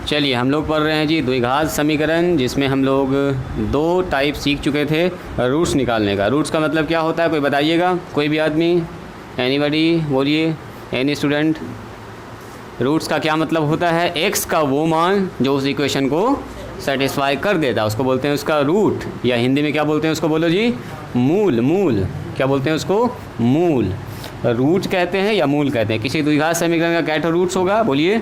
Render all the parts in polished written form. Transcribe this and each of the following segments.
चलिए हम लोग पढ़ रहे हैं जी द्विघात समीकरण, जिसमें हम लोग दो टाइप सीख चुके थे रूट्स निकालने का। रूट्स का मतलब क्या होता है, कोई बताइएगा, कोई भी आदमी, एनीबॉडी, बोलिए, एनी स्टूडेंट। रूट्स का क्या मतलब होता है, एक्स का वो मान जो उस इक्वेशन को सेटिस्फाई कर देता है उसको बोलते हैं उसका रूट, या हिंदी में क्या बोलते हैं उसको, बोलो जी, मूल। मूल क्या बोलते हैं उसको, मूल। रूट कहते हैं या मूल कहते हैं। किसी द्विघात समीकरण का क्या ठो रूट्स होगा, बोलिए,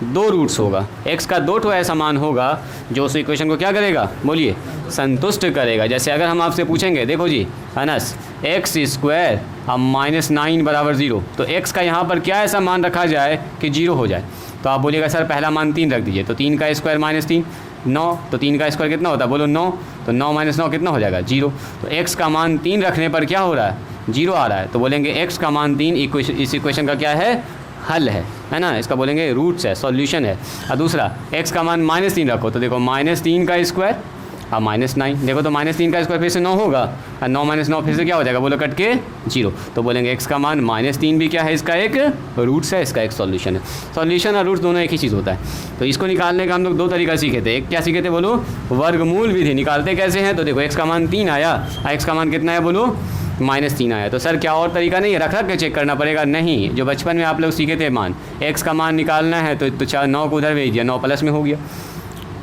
दो रूट्स होगा। एक्स का दो ठो ऐसा मान होगा जो उस इक्वेशन को क्या करेगा, बोलिए, संतुष्ट करेगा। जैसे अगर हम आपसे पूछेंगे, देखो जी अनस, एक्स स्क्वायर अब -9 बराबर 0, तो एक्स का यहाँ पर क्या ऐसा मान रखा जाए कि 0 हो जाए। तो आप बोलिएगा सर पहला मान 3 रख दीजिए, तो 3 का स्क्वायर -3 9, तो 3 का स्क्वायर कितना होता है, बोलो 9, तो 9 - 9 कितना हो जाएगा, 0। तो एक्स का मान 3 रखने पर क्या हो रहा है, 0 आ रहा है। तो बोलेंगे एक्स का मान 3 इस इक्वेशन का क्या है, हल है ना, इसका बोलेंगे रूट्स है, सॉल्यूशन है। और दूसरा, एक्स का मान -3 रखो, तो देखो -3 का स्क्वायर और -9, देखो तो -3 का स्क्वायर फिर से 9 होगा, और 9 - 9 फिर से क्या हो जाएगा, बोलो कट के 0। तो बोलेंगे एक्स का मान -3 भी क्या है, इसका एक रूट्स है, इसका एक सॉल्यूशन है। सॉल्यूशन और रूट्स दोनों एक ही चीज़ होता है। तो इसको निकालने का हम लोग दो तरीका सीखे थे। एक क्या सीखे थे, बोलो, वर्गमूल विधि। निकालते कैसे हैं, तो देखो एक्स का मान 3 आया, एक्स का मान कितना है, बोलो, -3 आया। तो सर क्या और तरीका नहीं है, रख के चेक करना पड़ेगा? नहीं, जो बचपन में आप लोग सीखे थे मान, एक्स का मान निकालना है तो 9 को उधर भेज दिया, 9 प्लस में हो गया।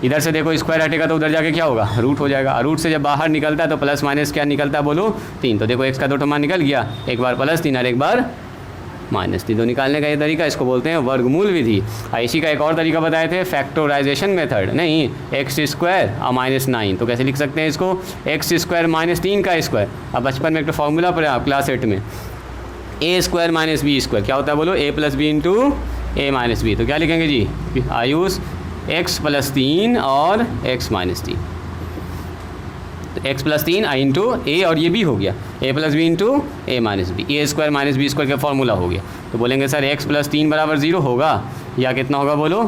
इधर से देखो स्क्वायर हटेगा तो उधर जाके क्या होगा, रूट हो जाएगा। रूट से जब बाहर निकलता है तो प्लस माइनस क्या निकलता है, बोलो, 3। तो देखो एक्स का दो ठो मान निकल गया, एक बार +3 और एक बार -3। तो निकालने का ये तरीका, इसको बोलते हैं वर्गमूल विधि। इसी का एक और तरीका बताए थे, फैक्टराइजेशन मेथड। नहीं, एक्स स्क्वायर और -9, तो कैसे लिख सकते हैं इसको, एक्स स्क्वायर -3 का स्क्वायर। अब बचपन में एक तो फॉर्मूला पढ़े आप क्लास 8 में, ए स्क्वायर -बी स्क्वायर क्या होता है, बोलो, a + b into a - b। तो क्या लिखेंगे जी, आयुष, x + 3 और x - 3, तो x + 3 इंटू a, और ये b हो गया, a + b into a - b, a square -b square का फॉर्मूला हो गया। तो बोलेंगे सर x + 3 बराबर 0 होगा, या कितना होगा, बोलो,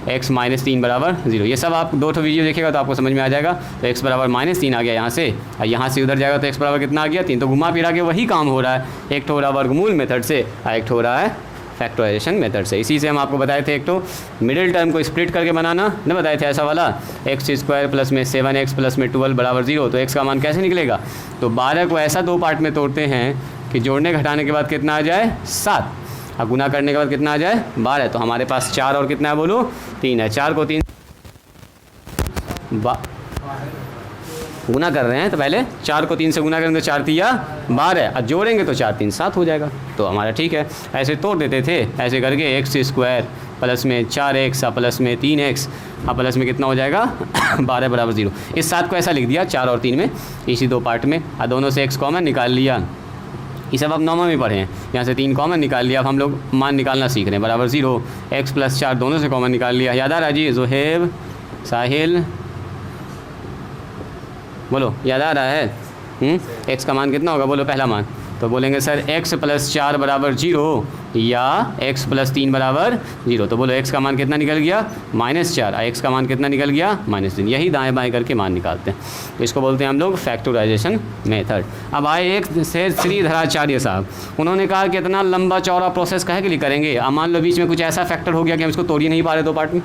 x - 3 बराबर 0। ये सब आप दो ठो वीडियो देखिएगा तो आपको समझ में आ जाएगा। तो x बराबर -3 आ गया यहाँ से, और यहाँ से उधर जाएगा तो x बराबर कितना आ गया, 3। तो घुमा फिरा के वही काम हो रहा है, एक तो हो रहा है वर्गमूल मेथड से और एक तो हो रहा है फैक्टराइजेशन मेथड से। इसी से हम आपको बताए थे, एक तो मिडिल टर्म को स्प्लिट करके बनाना न बताए थे, ऐसा वाला, एक्स स्क्वायर प्लस में 7x प्लस में 12 बराबर 0। तो x का मान कैसे निकलेगा, तो 12 को ऐसा दो पार्ट में तोड़ते हैं कि जोड़ने घटाने के बाद कितना आ जाए, 7, और गुना करने के बाद कितना आ जाए, 12। तो हमारे पास 4 और कितना है, बोलो, 3 है। 4 को 3 गुना कर रहे हैं, तो पहले 4 को 3 से गुना करेंगे तो 4 तिया 12, और जोड़ेंगे तो 4 3 7 हो जाएगा। तो हमारा ठीक है, ऐसे तोड़ देते थे, ऐसे करके एक्स स्क्वायर प्लस में 4x और प्लस में 3x और प्लस में कितना हो जाएगा 12 बराबर 0। इस 7 को ऐसा लिख दिया 4 और 3 में, इसी दो पार्ट में, और दोनों से x कॉमन निकाल लिया। ये सब आप नॉर्मल में पढ़े हैं, यहाँ से 3 कॉमन निकाल लिया। अब हम लोग मान निकालना सीख रहे हैं, बराबर 0, x + 4 दोनों से कॉमन निकाल लिया। याद आ रहा है जी, जोहेब, साहिल, बोलो, याद आ रहा है? x का मान कितना होगा, बोलो, पहला मान। तो बोलेंगे सर x + 4 बराबर 0 या x + 3 बराबर 0। तो बोलो x का मान कितना निकल गया, -4, और x का मान कितना निकल गया, -3। यही दाएं बाएं करके मान निकालते हैं, तो इसको बोलते हैं हम लोग फैक्टराइजेशन मेथड। अब आए एक से श्रीधराचार्य साहब, उन्होंने कहा कि इतना लंबा चौड़ा प्रोसेस काहे के लिए करेंगे। अब मान लो बीच में कुछ ऐसा फैक्टर हो गया कि हम इसको तोड़ ही नहीं पा रहे दो पार्ट में,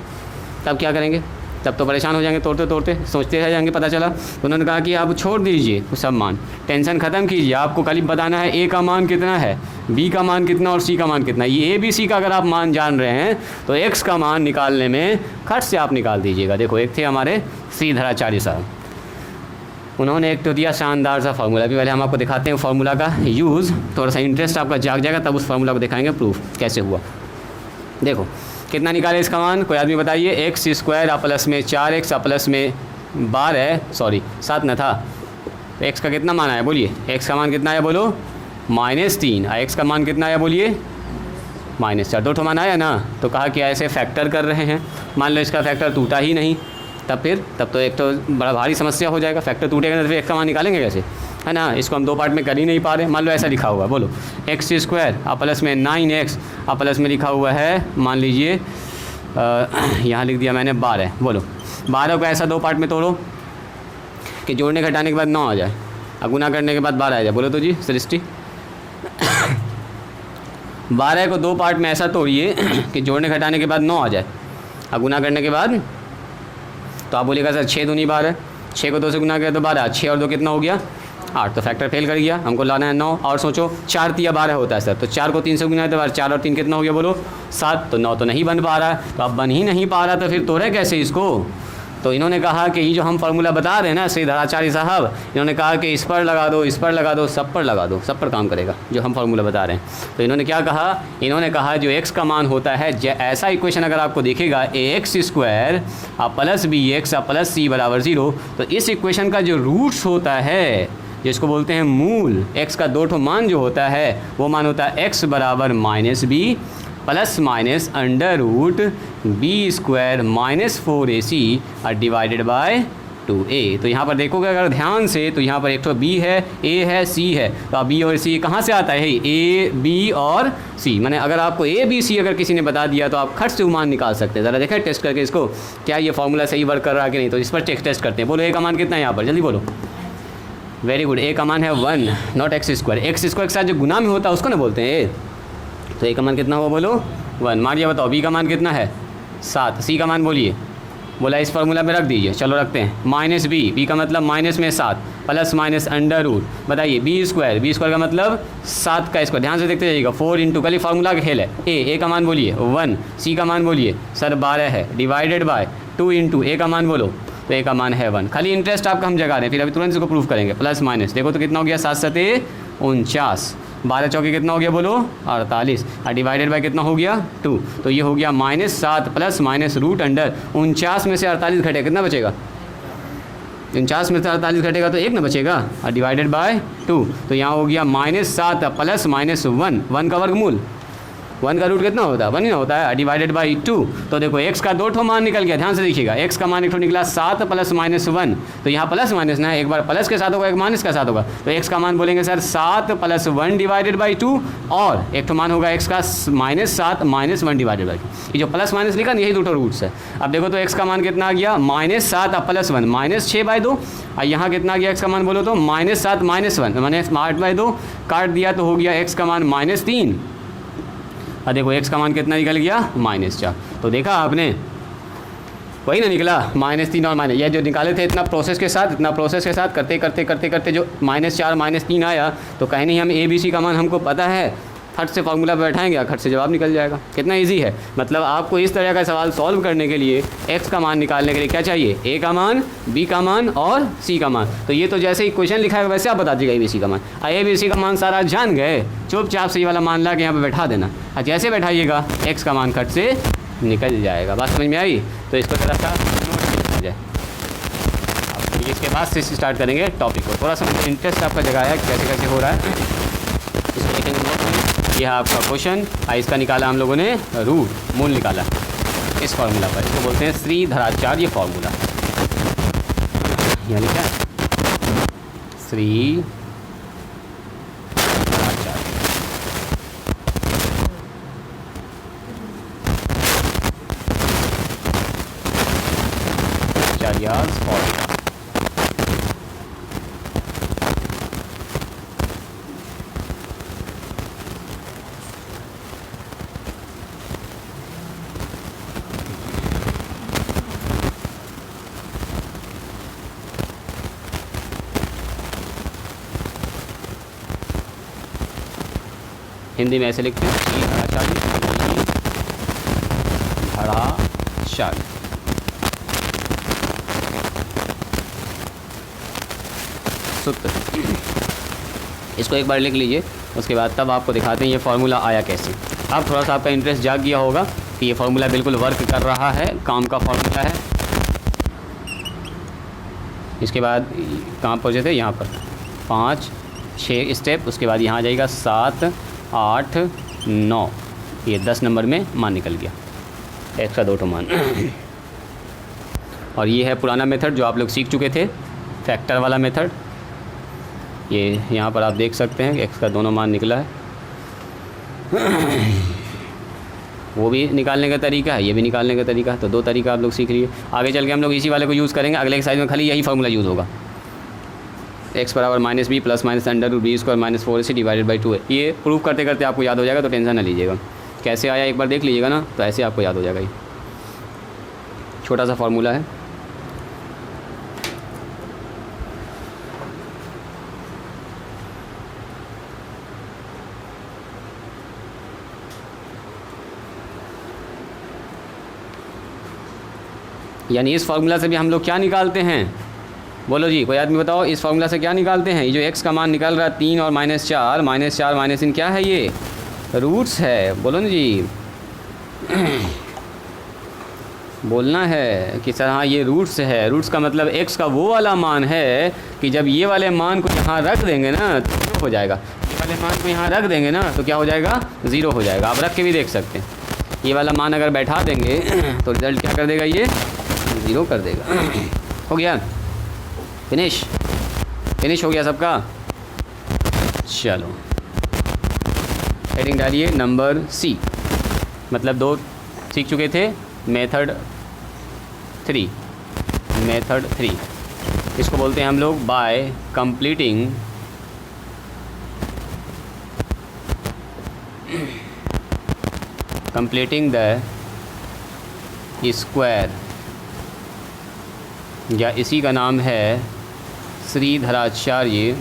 तब क्या करेंगे, तब तो परेशान हो जाएंगे, तोड़ते तोड़ते सोचते रह जाएंगे। पता चला तो उन्होंने कहा कि आप छोड़ दीजिए वो सब मान, टेंशन ख़त्म कीजिए, आपको खाली बताना है a का मान कितना है, b का मान कितना और c का मान कितना है। ये a b c का अगर आप मान जान रहे हैं तो x का मान निकालने में खट से आप निकाल दीजिएगा। देखो, एक थे हमारे श्रीधराचार्य साहब, उन्होंने एक तो दिया शानदार सा फार्मूला। भी पहले हम आपको दिखाते हैं फार्मूला का यूज़, थोड़ा सा इंटरेस्ट आपका जाग जाएगा, तब उस फार्मूला को दिखाएंगे प्रूफ कैसे हुआ। देखो कितना निकाले इसका मान, कोई आदमी बताइए। एक्स स्क्वायर और प्लस में 4x और प्लस में 7 न था, तो x का कितना मान आया, बोलिए, x का मान कितना आया, बोलो, -3, और x का मान कितना आया, बोलिए, -4। दो ठो मान आया ना। तो कहा कि ऐसे फैक्टर कर रहे हैं, मान लो इसका फैक्टर टूटा ही नहीं, तब तो एक तो बड़ा भारी समस्या हो जाएगा, फैक्टर टूटेगा तो फिर x का मान निकालेंगे कैसे, है ना। इसको हम दो पार्ट में कर ही नहीं पा रहे। मान लो ऐसा लिखा हुआ, बोलो, एक्स स्क्वायर और प्लस में 9x और प्लस में लिखा हुआ है, मान लीजिए यहाँ लिख दिया मैंने 12। बोलो, 12 को ऐसा दो पार्ट में तोड़ो कि जोड़ने घटाने के बाद 9 आ जाए और गुना करने के बाद 12 आ जाए। बोलो तो जी सृष्टि, 12 को दो पार्ट में ऐसा तोड़िए कि जोड़ने घटाने के बाद 9 आ जाए अब गुना करने के बाद तो आप बोलिएगा सर 6 दूनी 12, 6 को 2 से गुना किया तो 12, 6 और 2 कितना हो गया 8, तो फैक्टर फेल कर गया, हमको लाना है 9। और सोचो 4 तिया 12 होता है सर, तो 4 को 3 से गुना है तो 4 और 3 कितना हो गया बोलो 7, तो 9 तो नहीं बन पा रहा है। तो अब बन ही नहीं पा रहा तो फिर तोड़े कैसे इसको। तो इन्होंने कहा कि ये जो हम फार्मूला बता रहे हैं ना श्रीधराचार्य साहब, इन्होंने कहा कि इस पर लगा दो, इस पर लगा दो, सब पर लगा दो, सब पर काम करेगा जो हम फार्मूला बता रहे हैं। तो इन्होंने क्या कहा, इन्होंने कहा जो x का मान होता है, ऐसा इक्वेशन अगर आपको दिखेगा ax² plus bx plus c बराबर 0, तो इस इक्वेशन का जो रूट्स होता है जिसको बोलते हैं मूल, x का 2 ठो मान जो होता है वो मान होता है x बराबर -b plus minus under root b² -4ac divided by 2a। तो यहाँ पर देखोगे अगर ध्यान से तो यहाँ पर एक तो b है, a है, c है, तो अब b और c कहाँ से आता है, a b और c। मैंने अगर आपको a b c अगर किसी ने बता दिया तो आप खट से मान निकाल सकते हैं। ज़रा देखें टेस्ट करके इसको, क्या ये फार्मूला सही वर्क कर रहा है कि नहीं। तो इस पर टेस्ट करते हैं। बोलो a का मान कितना है यहाँ पर, जल्दी बोलो। वेरी गुड, a का मान है 1, नॉट x²। x² के साथ जो गुना में होता है उसको ना बोलते हैं a। तो a का मान कितना हुआ बोलो 1। मारिए बताओ b का मान कितना है 7, c का मान बोलिए। बोला इस फार्मूला में रख दीजिए, चलो रखते हैं। -b का मतलब माइनस में 7 प्लस माइनस अंडर रूट, बताइए b² का मतलब 7 का स्क्वायर। ध्यान से देखते जाइएगा, 4 इंटू, कल फार्मूला का खेल है। a का मान बोलिए 1, c का मान बोलिए सर 12 है, डिवाइडेड बाय 2 इंटू a का मान बोलो, तो a का मान है 1। खाली इंटरेस्ट आपका हम जगा रहे हैं, फिर अभी तुरंत इसको प्रूफ करेंगे। प्लस माइनस देखो तो कितना हो गया 7 7 49, 12 चौके कितना हो गया बोलो 48, और डिवाइडेड बाय कितना हो गया 2। तो ये हो गया -7 प्लस माइनस रूट अंडर 49 में से 48 घटेगा, कितना बचेगा 49 में से 48 घटेगा तो 1 ना बचेगा, और डिवाइडेड बाय 2। तो यहाँ हो गया -7 प्लस -1, 1 का वर्गमूल, 1 का रूट कितना होता है 1 ही ना होता है, डिवाइडेड बाई 2। तो देखो x का 2 ठो मान निकल गया, ध्यान से देखिएगा। x का मान एक ठो निकला 7 प्लस -1, तो यहाँ प्लस माइनस ना, एक बार प्लस के साथ होगा एक माइनस के साथ होगा। तो x का मान बोलेंगे सर 7 प्लस 1 डिवाइडेड बाई 2, और एक ठो मान होगा x का -7 -1 डिवाइडेड बाई 2। ये जो प्लस माइनस लिखा यही 2 ठो रूट्स है। अब देखो तो x का मान कितना आ गया -7 प्लस 1 -6/2, और यहाँ कितना आ गया x का मान बोलो तो -7 -1 मैंने 8/2 काट दिया, तो हो गया x का मान -3। और देखो x का मान कितना निकल गया -4। तो देखा आपने, वही ना निकला -3 और माइनस, ये जो निकाले थे इतना प्रोसेस के साथ करते करते जो -4 -3 आया, तो कहीं नहीं हम a b c का मान हमको पता है, फट से फार्मूला बैठाएंगे, खट से जवाब निकल जाएगा। कितना इजी है। मतलब आपको इस तरह का सवाल सॉल्व करने के लिए x का मान निकालने के लिए क्या चाहिए, a का मान, b का मान और c का मान। तो ये तो जैसे ही क्वेश्चन लिखा है वैसे आप बता दीजिएगा a b c का मान। a b c का मान सारा जान गए, चुपचाप से ये वाला मान ला के यहाँ पे बैठा देना, और जैसे बैठाइएगा x का मान खट से निकल जाएगा। बात समझ में आई। तो इसको थोड़ा सा नोट किया जाए। अब इसके बाद से स्टार्ट करेंगे टॉपिक को, थोड़ा सा इंटरेस्ट आपका जगाया कैसे कैसे हो रहा है, इसको देखेंगे नोट में। यह आपका क्वेश्चन, इसका निकाला हम लोगों ने रूट, मूल निकाला इस फार्मूला पर, इसको बोलते हैं श्रीधराचार्य फार्मूला। यहाँ लिखा है श्रीधराचार्य। फार्मूला हिंदी में ऐसे लिखते हैं श्रीधराचार्य सूत्र। इसको एक बार लिख लीजिए, उसके बाद तब आपको दिखाते हैं ये फार्मूला आया कैसे। अब थोड़ा सा आपका इंटरेस्ट जाग गया होगा कि ये फार्मूला बिल्कुल वर्क कर रहा है, काम का फार्मूला है। इसके बाद कहाँ पहुँचे थे, यहाँ पर 5 6 स्टेप, उसके बाद यहाँ आ जाएगा 7 8 9, ये 10 नंबर में मान निकल गया, x का 2 ठो मान। और ये है पुराना मेथड जो आप लोग सीख चुके थे, फैक्टर वाला मेथड। ये यहाँ पर आप देख सकते हैं x का दोनों मान निकला है। वो भी निकालने का तरीका है, ये भी निकालने का तरीका है। तो 2 तरीका आप लोग सीख लिए। आगे चल के हम लोग इसी वाले को यूज़ करेंगे, अगले एक्सरसाइज में खाली यही फार्मूला यूज़ होगा। x बराबर -b plus minus under root b² -4ac divided by 2 है। ये प्रूव करते करते आपको याद हो जाएगा, तो टेंशन ना लीजिएगा। कैसे आया एक बार देख लीजिएगा ना, तो ऐसे आपको याद हो जाएगा ये। छोटा सा फार्मूला है। यानी इस फार्मूला से भी हम लोग क्या निकालते हैं, बोलो जी, कोई आदमी बताओ, इस फार्मूला से क्या निकालते हैं? ये जो x का मान निकल रहा है 3 और -4 -3 क्या है? ये रूट्स है। बोलो ना जी, बोलना है कि सर हाँ ये रूट्स है। रूट्स का मतलब x का वो वाला मान है कि जब ये वाले मान को यहाँ रख देंगे ना तो 0 हो जाएगा। ये वाले मान को यहाँ रख देंगे ना तो क्या हो जाएगा? 0 हो जाएगा। आप रख के भी देख सकते हैं। ये वाला मान अगर बैठा देंगे तो रिज़ल्ट क्या कर देगा? ये 0 कर देगा। हो गया, फिनिश हो गया सबका। चलो हेडिंग डालिए नंबर सी, मतलब 2 सीख चुके थे। मेथड 3 इसको बोलते हैं हम लोग बाय कंप्लीटिंग द स्क्वायर, या इसी का नाम है श्रीधराचार्य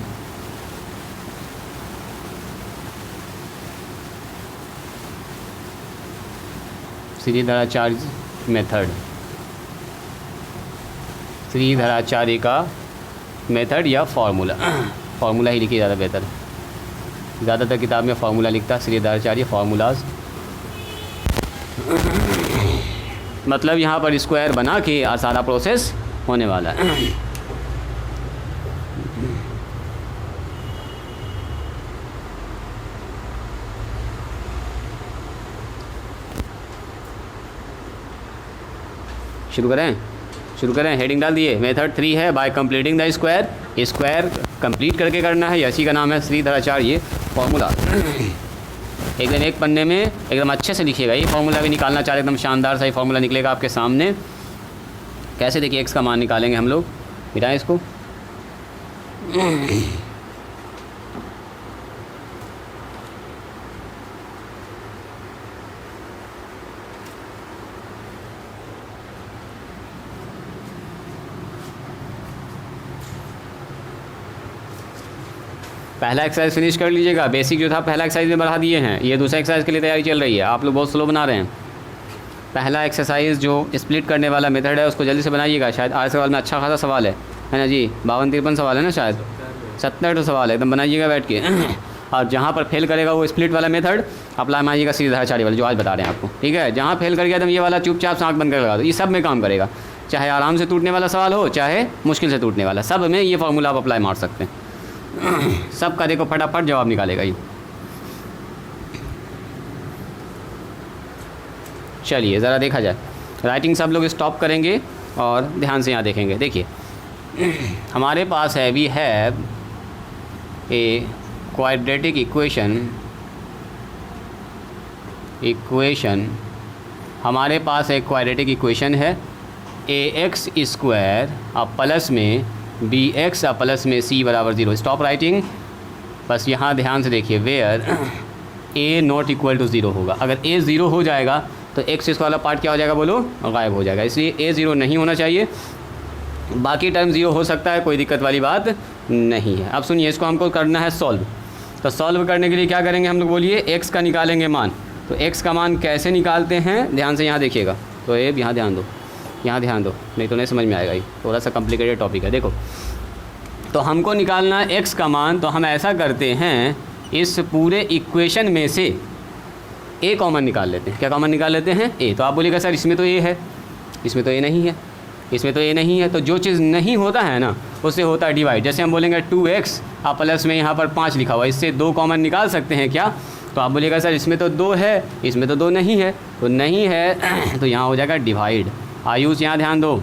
मेथड, श्रीधराचार्य का मेथड या फार्मूला ही लिखिए ज़्यादा बेहतर। ज़्यादातर किताब में फार्मूला लिखता है श्रीधराचार्य फार्मूलाज। मतलब यहाँ पर स्क्वायर बना के सारा प्रोसेस होने वाला है। शुरू करें। हेडिंग डाल दिए। मेथड 3 है bye completing the square complete करके करना है। इसी का नाम है श्रीधराचार्य फार्मूला। एकदम एक पन्ने में एकदम अच्छे से लिखिएगा। ये फार्मूला भी निकालना चाह रहे एकदम शानदार सा ही फार्मूला निकलेगा आपके सामने। कैसे? देखिए x का मान निकालेंगे हम लोग। मिटाएं इसको। पहला एक्सरसाइज फिनिश कर लीजिएगा। बेसिक जो था पहला एक्सरसाइज में बढ़ा दिए हैं। ये दूसरा एक्सरसाइज के लिए तैयारी चल रही है। आप लोग बहुत स्लो बना रहे हैं। पहला एक्सरसाइज जो स्प्लिट करने वाला मेथड है उसको जल्दी से बनाइएगा। शायद आज सवाल में अच्छा खासा सवाल है ना जी? 52-53 सवाल है ना, शायद 70 सवाल है। एकदम बनाइएगा बैठ के। और जहाँ पर फेल करेगा वो स्प्लिट वाला मेथड अप्लाई मारिएगा श्रीधराचार्य वाला जो आज बता रहे हैं आपको, ठीक है? जहाँ फेल कर गया तो ये वाला चुपचाप आँख बंद कर लगा दो। ये सब में काम करेगा, चाहे आराम से टूटने वाला सवाल हो चाहे मुश्किल से टूटने वाला, सब में ये फार्मूला आप अप्लाई मार सकते हैं। सब का देखो फटाफट जवाब निकालेगा ये। चलिए ज़रा देखा जाए। राइटिंग सब लोग स्टॉप करेंगे और ध्यान से यहाँ देखेंगे। देखिए हमारे पास है we have a quadratic equation. हमारे पास एक क्वाड्रेटिक इक्वेशन है ax स्क्वायर अब प्लस में bx अब प्लस में c बराबर 0। Stop writing. बस यहाँ ध्यान से देखिए। Where a not equal to 0 होगा। अगर a 0 हो जाएगा तो x स्क्वायर वाला पार्ट क्या हो जाएगा? बोलो, गायब हो जाएगा। इसलिए a 0 नहीं होना चाहिए। बाकी टर्म 0 हो सकता है, कोई दिक्कत वाली बात नहीं है। अब सुनिए, इसको हमको करना है सॉल्व। तो सॉल्व करने के लिए क्या करेंगे हम लोग? बोलिए। x का निकालेंगे मान। तो x का मान कैसे निकालते हैं? ध्यान से यहाँ देखिएगा। तो ये यहाँ ध्यान दो, यहाँ ध्यान दो, नहीं तो नहीं समझ में आएगा। ये थोड़ा सा कॉम्प्लिकेटेड टॉपिक है। देखो, तो हमको निकालना है x का मान। तो हम ऐसा करते हैं, इस पूरे इक्वेशन में से a कॉमन निकाल लेते हैं। क्या कॉमन निकाल लेते हैं? a। तो आप बोलिएगा सर इसमें तो a है, इसमें तो a नहीं है, इसमें तो a नहीं है। तो जो चीज़ नहीं होता है ना उससे होता है डिवाइड। जैसे हम बोलेंगे 2x आप प्लस में यहाँ पर 5 लिखा हुआ, इससे 2 कॉमन निकाल सकते हैं क्या? तो आप बोलिएगा सर इसमें तो 2 है, इसमें तो 2 नहीं है। तो नहीं है तो यहाँ हो जाएगा डिवाइड। आयुष यहाँ ध्यान दो,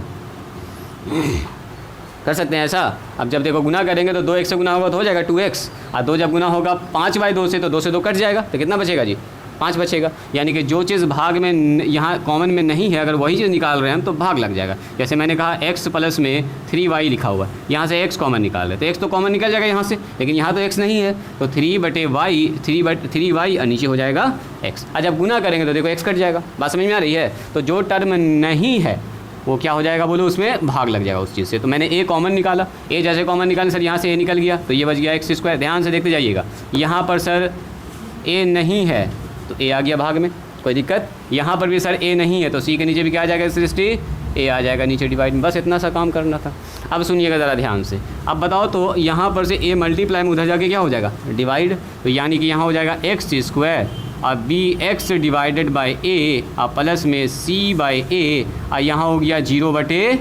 कर सकते हैं ऐसा। अब जब देखो गुना करेंगे तो 2x से गुना होगा तो हो जाएगा 2x, और 2 जब गुना होगा 5/2 से तो 2 से 2 कट जाएगा। तो कितना बचेगा जी? 5 बचेगा। यानी कि जो चीज़ भाग में यहाँ कॉमन में नहीं है, अगर वही चीज़ निकाल रहे हैं हम तो भाग लग जाएगा। जैसे मैंने कहा x प्लस में 3y लिखा हुआ है, यहाँ से x कॉमन निकाल रहे तो x तो कॉमन निकल जाएगा यहाँ से, लेकिन यहाँ तो x नहीं है। तो 3/3y और नीचे हो जाएगा x। और जब गुना करेंगे तो देखो x कट जाएगा। बात समझ में आ रही है? तो जो टर्म नहीं है वो क्या हो जाएगा बोलो, उसमें भाग लग जाएगा उस चीज़ से। तो मैंने ए कॉमन निकाला, ए जैसे कॉमन निकाला सर यहाँ से ए निकल गया तो ये बच गया एक्स स्क्वायर। ध्यान से देखते जाइएगा, यहाँ पर सर ए नहीं है तो ए आ गया भाग में, कोई दिक्कत। यहाँ पर भी सर ए नहीं है तो सी के नीचे भी क्या आ जाएगा सृष्टि, ए आ जाएगा नीचे डिवाइड में। बस इतना सा काम करना था। अब सुनिएगा ज़रा ध्यान से, अब बताओ तो यहाँ पर से ए मल्टीप्लाई में उधर जाके क्या हो जाएगा, डिवाइड। तो यानी कि यहाँ हो जाएगा एक्स स्क्वायर और बी एक्स डिवाइडेड बाई ए और प्लस में सी बाई ए और यहाँ हो गया 0/a।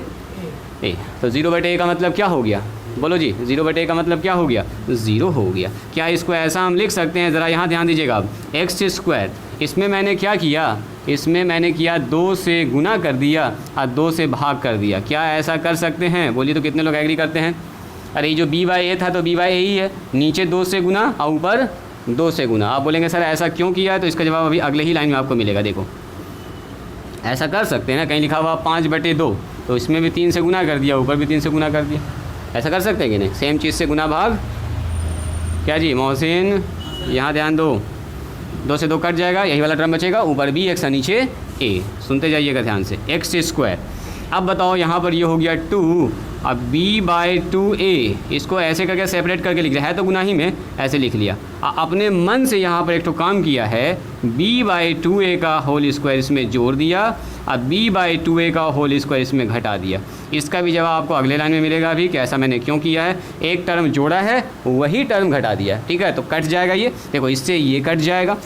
तो 0/a का मतलब क्या हो गया बोलो जी, 0/a का मतलब क्या हो गया, 0 हो गया। क्या इसको ऐसा हम लिख सकते हैं, ज़रा यहाँ ध्यान दीजिएगा अब, एक्स स्क्वायर इसमें मैंने क्या किया, इसमें मैंने किया 2 से गुना कर दिया और 2 से भाग कर दिया। क्या ऐसा कर सकते हैं बोलिए तो कितने लोग एग्री करते हैं। अरे ये जो b/a था तो b/a ही है, नीचे 2 से गुना और ऊपर 2 से गुना। आप बोलेंगे सर ऐसा क्यों किया है, तो इसका जवाब अभी अगले ही लाइन में आपको मिलेगा। देखो ऐसा कर सकते हैं ना, कहीं लिखा हुआ 5/2 तो इसमें भी 3 से गुना कर दिया, ऊपर भी 3 से गुना कर दिया। ऐसा कर सकते हैं कि नहीं, सेम चीज़ से गुना भाग। क्या जी मोहसिन, यहाँ ध्यान दो, 2 से 2 कट जाएगा, यही वाला टर्म बचेगा, ऊपर बी एक्स नीचे ए। सुनते जाइएगा ध्यान से, एक्स स्क्वायर। अब बताओ यहाँ पर ये हो गया 2, अब b/2a इसको ऐसे करके सेपरेट करके लिख लिया है तो गुना ही में ऐसे लिख लिया। अपने मन से यहाँ पर एक तो काम किया है, b/2a का होल स्क्वायर इसमें जोड़ दिया और b/2a का होल स्क्वायर इसमें घटा दिया। इसका भी जवाब आपको अगले लाइन में मिलेगा अभी कि ऐसा मैंने क्यों किया है। एक टर्म जोड़ा है वही टर्म घटा दिया, ठीक है। तो कट जाएगा ये, देखो इससे ये कट जाएगा,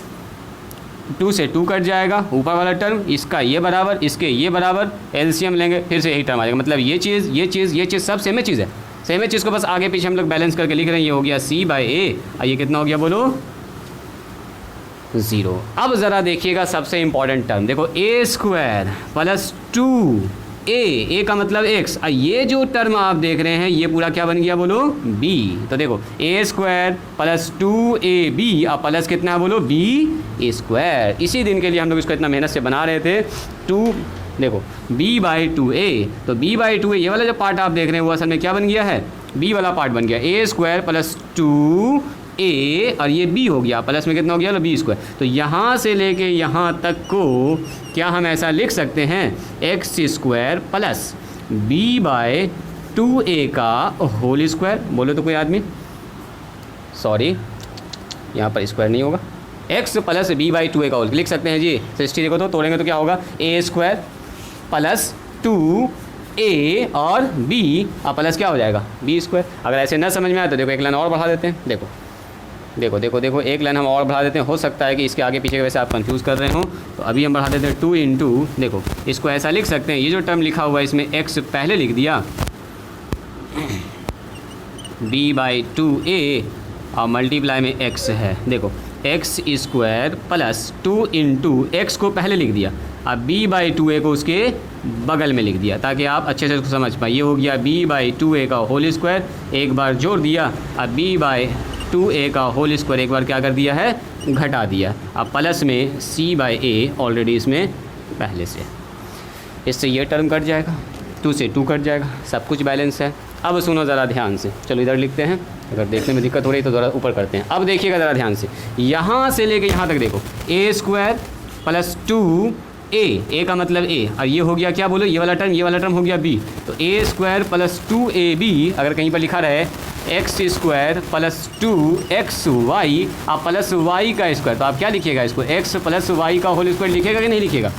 2 से 2 कट जाएगा, ऊपर वाला टर्म इसका ये बराबर इसके ये बराबर, एलसीएम लेंगे फिर से यही टर्म आ जाएगा। मतलब ये चीज़ सब सेम चीज़ है, सेम चीज़ को बस आगे पीछे हम लोग बैलेंस करके लिख रहे हैं। ये हो गया c/a और ये कितना हो गया बोलो, 0। अब ज़रा देखिएगा सबसे इंपॉर्टेंट टर्म, देखो a² प्लस 2a का मतलब x, और ये जो टर्म आप देख रहे हैं ये पूरा क्या बन गया बोलो, b। तो देखो a² प्लस 2ab और प्लस कितना बोलो b²। इसी दिन के लिए हम लोग इसको इतना मेहनत से बना रहे थे। 2 देखो b/2a, तो b/2a ये वाला जो पार्ट आप देख रहे हैं वो असल में क्या बन गया है, b वाला पार्ट बन गया। a² प्लस 2a और ये b हो गया, प्लस में कितना हो गया b²। तो यहाँ से लेके यहाँ तक को क्या हम ऐसा लिख सकते हैं, x² प्लस b/2a का होल स्क्वायर। बोलो तो कोई आदमी, सॉरी यहाँ पर स्क्वायर नहीं होगा, x प्लस b/2a का होल लिख सकते हैं जी। सृष्टि देखो तो तोड़ेंगे तो क्या होगा, a² प्लस 2a और b और प्लस क्या हो जाएगा b²। अगर ऐसे न समझ में आए तो देखो एक लाइन और बढ़ा देते हैं। देखो देखो देखो देखो एक लाइन हम और बढ़ा देते हैं। हो सकता है कि इसके आगे पीछे वैसे आप कंफ्यूज कर रहे हो, तो अभी हम बढ़ा देते हैं 2 × देखो इसको ऐसा लिख सकते हैं, ये जो टर्म लिखा हुआ है इसमें x पहले लिख दिया, b/2a और मल्टीप्लाई में x है। देखो x² प्लस 2 × x को पहले लिख दिया, अब b/2a को उसके बगल में लिख दिया ताकि आप अच्छे से उसको समझ पाए। ये हो गया b/2a का होल स्क्वायर, एक बार जोड़ दिया, अब b/2a का होल स्क्वायर एक बार क्या कर दिया है, घटा दिया। अब प्लस में c/a ऑलरेडी इसमें पहले से, इससे ये टर्म कट जाएगा, 2 से 2 कट जाएगा, सब कुछ बैलेंस है। अब सुनो ज़रा ध्यान से, चलो इधर लिखते हैं, अगर देखने में दिक्कत हो रही तो ज़रा ऊपर करते हैं। अब देखिएगा ज़रा ध्यान से, यहाँ से लेके यहाँ तक देखो a² प्लस 2a का मतलब a, और ये हो गया क्या बोलो, ये वाला टर्म हो गया b। तो a² प्लस 2ab अगर कहीं पर लिखा रहे x² प्लस 2xy और प्लस y का स्क्वायर, तो आप क्या लिखिएगा इसको, x प्लस y का होल स्क्वायर लिखेगा कि नहीं लिखेगा,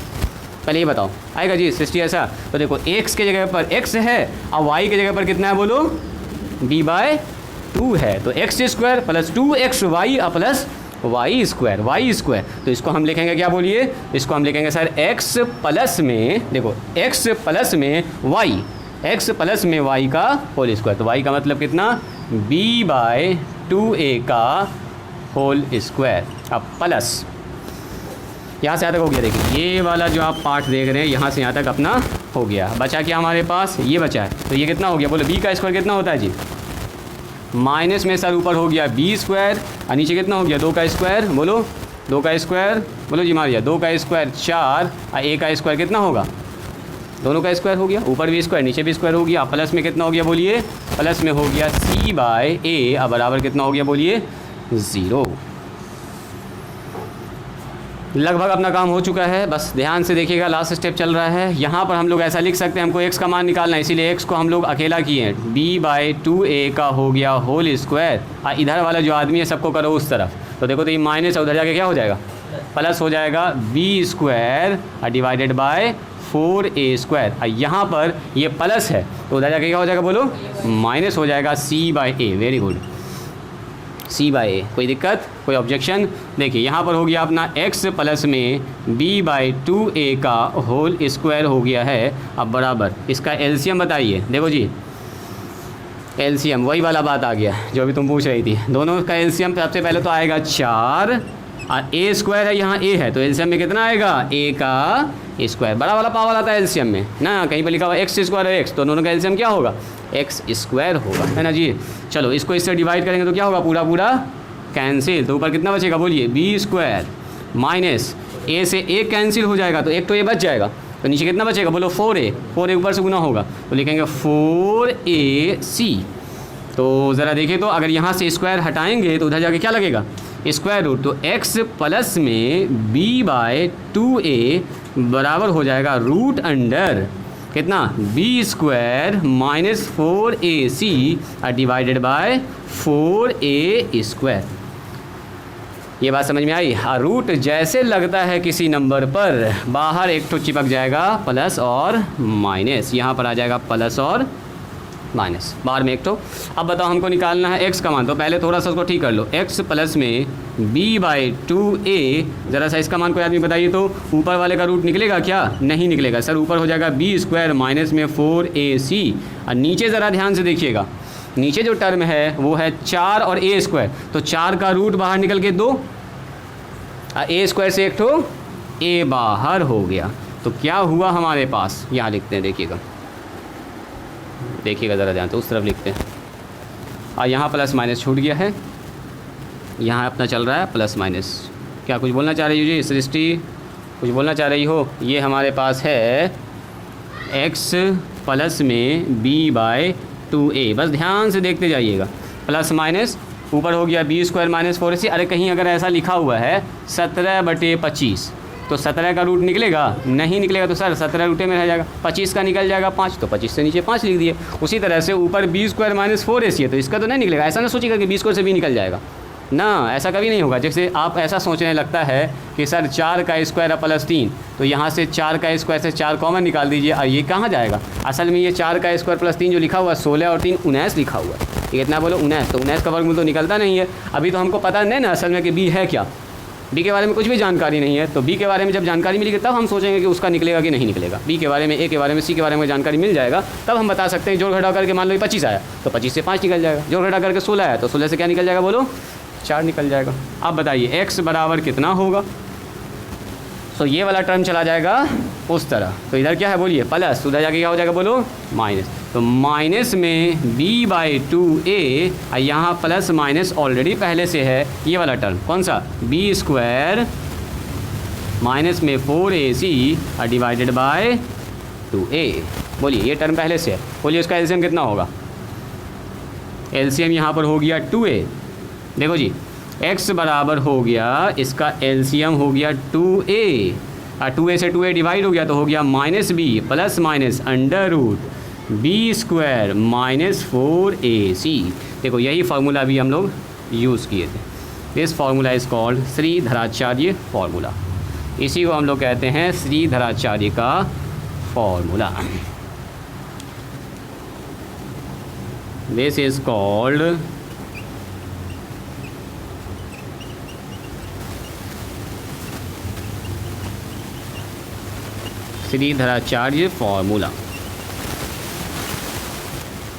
पहले ये बताओ। आएगा जी सृष्टि ऐसा, तो देखो x के जगह पर x है और y के जगह पर कितना है बोलो, b/2 है। तो x² प्लस 2xy और प्लस y²। तो इसको हम लिखेंगे क्या बोलिए, इसको हम लिखेंगे सर x प्लस में, देखो x प्लस में y का होल स्क्वायर। तो y का मतलब कितना, b/2a का होल स्क्वायर। अब प्लस यहाँ से यहाँ तक हो गया, देखिए ये वाला जो आप पार्ट देख रहे हैं यहाँ से यहाँ तक अपना हो गया। बचा क्या हमारे पास, ये बचा है, तो ये कितना हो गया बोलो, b का स्क्वायर कितना होता है जी, माइनस में सर ऊपर हो गया b² और नीचे कितना हो गया 2 का स्क्वायर, बोलो 2 का स्क्वायर, बोलो जी मारिया, 2 का स्क्वायर 4 और a का स्क्वायर कितना होगा, दोनों का स्क्वायर हो गया, ऊपर भी स्क्वायर नीचे भी स्क्वायर हो गया। प्लस में कितना हो गया बोलिए, प्लस में हो गया c/a और बराबर कितना हो गया बोलिए 0। लगभग अपना काम हो चुका है, बस ध्यान से देखिएगा, लास्ट स्टेप चल रहा है। यहाँ पर हम लोग ऐसा लिख सकते हैं, हमको x का मान निकालना है, इसीलिए x को हम लोग अकेला किए हैं, b/2a का हो गया होल स्क्वायर। इधर वाला जो आदमी है सबको करो उस तरफ, तो देखो तो ये माइनस उधर जाके क्या हो जाएगा, प्लस हो जाएगा b² डिवाइडेड बाय 4a²। यहाँ पर ये प्लस है तो उधर जाके क्या हो जाएगा बोलो, माइनस हो जाएगा c/a। Very good, c/a। कोई दिक्कत, कोई ऑब्जेक्शन? देखिए यहाँ पर हो गया अपना x प्लस में b/2a का होल स्क्वायर हो गया है। अब बराबर इसका एलसीएम बताइए। देखो जी एलसीएम वही वाला बात आ गया जो अभी तुम पूछ रही थी। दोनों का एलसीएम सबसे पहले तो आएगा 4 और a² है, यहाँ a है तो एलसीएम में कितना आएगा, a का स्क्वायर। बड़ा वाला पावर आता है एलसीएम में ना, कहीं पर लिखा हुआ x² और x, तो दोनों का एलसीएम क्या होगा, x² होगा, है ना जी। चलो इसको इससे डिवाइड करेंगे तो क्या होगा, पूरा पूरा कैंसिल, तो ऊपर कितना बचेगा बोलिए, b² माइनस a से a कैंसिल हो जाएगा तो एक तो a बच जाएगा, तो नीचे कितना बचेगा बोलो, 4a। 4a ऊपर से गुना होगा तो लिखेंगे 4ac। तो ज़रा देखिए तो अगर यहाँ से स्क्वायर हटाएंगे तो उधर जाके क्या लगेगा, स्क्वायर रूट। तो x प्लस में b/2a बराबर हो जाएगा रूट अंडर कितना, b² minus 4ac divided bye 4a²। ये बात समझ में आई। रूट जैसे लगता है किसी नंबर पर, बाहर एक तो चिपक जाएगा प्लस और माइनस, यहाँ पर आ जाएगा प्लस और माइनस, बाहर में एक तो। अब बताओ हमको निकालना है x का मान, तो पहले थोड़ा सा उसको ठीक कर लो। x प्लस में b/2a, ज़रा सा इसका मान कोई आदमी बताइए तो। ऊपर वाले का रूट निकलेगा क्या, नहीं निकलेगा सर, ऊपर हो जाएगा b² माइनस में 4ac। और नीचे ज़रा ध्यान से देखिएगा, नीचे जो टर्म है वो है 4 और a², तो 4 का रूट बाहर निकल के 2, a² से एक तो a बाहर हो गया। तो क्या हुआ हमारे पास, यहाँ लिखते हैं, देखिएगा देखिएगा ज़रा ध्यान, तो उस तरफ लिखते हैं। और यहाँ प्लस माइनस छूट गया है, यहाँ अपना चल रहा है प्लस माइनस। क्या कुछ बोलना चाह रही हो जी सृष्टि, कुछ बोलना चाह रही हो? ये हमारे पास है x प्लस में b/2a, बस ध्यान से देखते जाइएगा, प्लस माइनस ऊपर हो गया b² माइनस 4ac। अरे कहीं अगर ऐसा लिखा हुआ है 17/25 तो 17 का रूट निकलेगा, नहीं निकलेगा तो सर 17 रूटे में रह जाएगा, 25 का निकल जाएगा 5, तो 25 से नीचे 5 लिख दिए। उसी तरह से ऊपर b² माइनस 4ac है तो इसका तो नहीं निकलेगा। ऐसा ना सोचिएगा कि b² से भी निकल जाएगा ना, ऐसा कभी नहीं होगा। जैसे आप ऐसा सोचने लगता है कि सर 4 का स्क्वायर प्लस 3, तो यहाँ से 4 का स्क्वायर से 4 कॉमन निकाल दीजिए, और ये कहाँ जाएगा, असल में ये 4 का स्क्वायर प्लस 3 जो लिखा हुआ है 16 और 3 19 लिखा हुआ है, ये कितना बोलो 19, तो 19 का वर्गमूल तो निकलता नहीं है। अभी तो हमको पता नहीं ना असल में कि b है क्या, b के बारे में कुछ भी जानकारी नहीं है। तो b के बारे में जब जानकारी मिलेगी तब हम सोचेंगे कि उसका निकलेगा कि नहीं निकलेगा। b के बारे में, a के बारे में, c के बारे में जानकारी मिल जाएगा तब हम बता सकते हैं। जोड़ घटा करके मान लो 25 आया तो 25 से 5 निकल जाएगा, जोड़ घटा करके 16 आया तो 16 से क्या निकल जाएगा बोलो, 4 निकल जाएगा। अब बताइए x बराबर कितना होगा, तो ये वाला टर्म चला जाएगा उस तरह, तो इधर क्या है बोलिए प्लस, उधर जाके क्या हो जाएगा बोलो माइनस। तो माइनस में b/2a, यहाँ प्लस माइनस ऑलरेडी पहले से है, ये वाला टर्म कौन सा, b² माइनस में 4ac डिवाइडेड बाय 2a। बोलिए ये टर्म पहले से है, बोलिए उसका एलसीएम कितना होगा, एलसीएम यहाँ पर हो गया 2a। देखो जी x बराबर हो गया, इसका एलसीएम हो गया 2a, और 2a से 2a डिवाइड हो गया तो हो गया minus b plus minus under root b² minus 4ac। देखो यही फार्मूला भी हम लोग यूज़ किए थे, this formula is called Shridharacharya formula, इसी को हम लोग कहते हैं श्रीधराचार्य का formula. This is called Shridharacharya formula.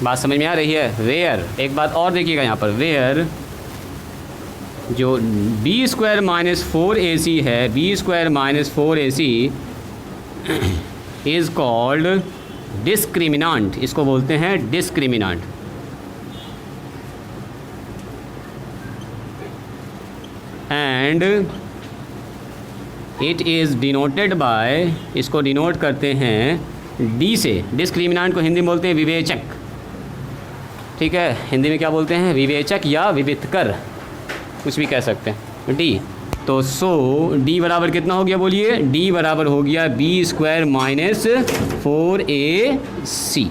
बात समझ में आ रही है? वेयर, एक बात और देखिएगा यहाँ पर, वेयर जो b² माइनस 4ac है, b² minus 4ac is called डिस्क्रिमिनांट, इसको बोलते हैं discriminant. And it is denoted by, इसको डिनोट करते हैं डी से, डिस्क्रिमिनांट को हिंदी में बोलते हैं विवेचक, ठीक है, हिंदी में क्या बोलते हैं, विवेचक या विविधकर, कुछ भी कह सकते हैं। डी तो डी बराबर कितना हो गया बोलिए, डी बराबर हो गया b² - 4ac।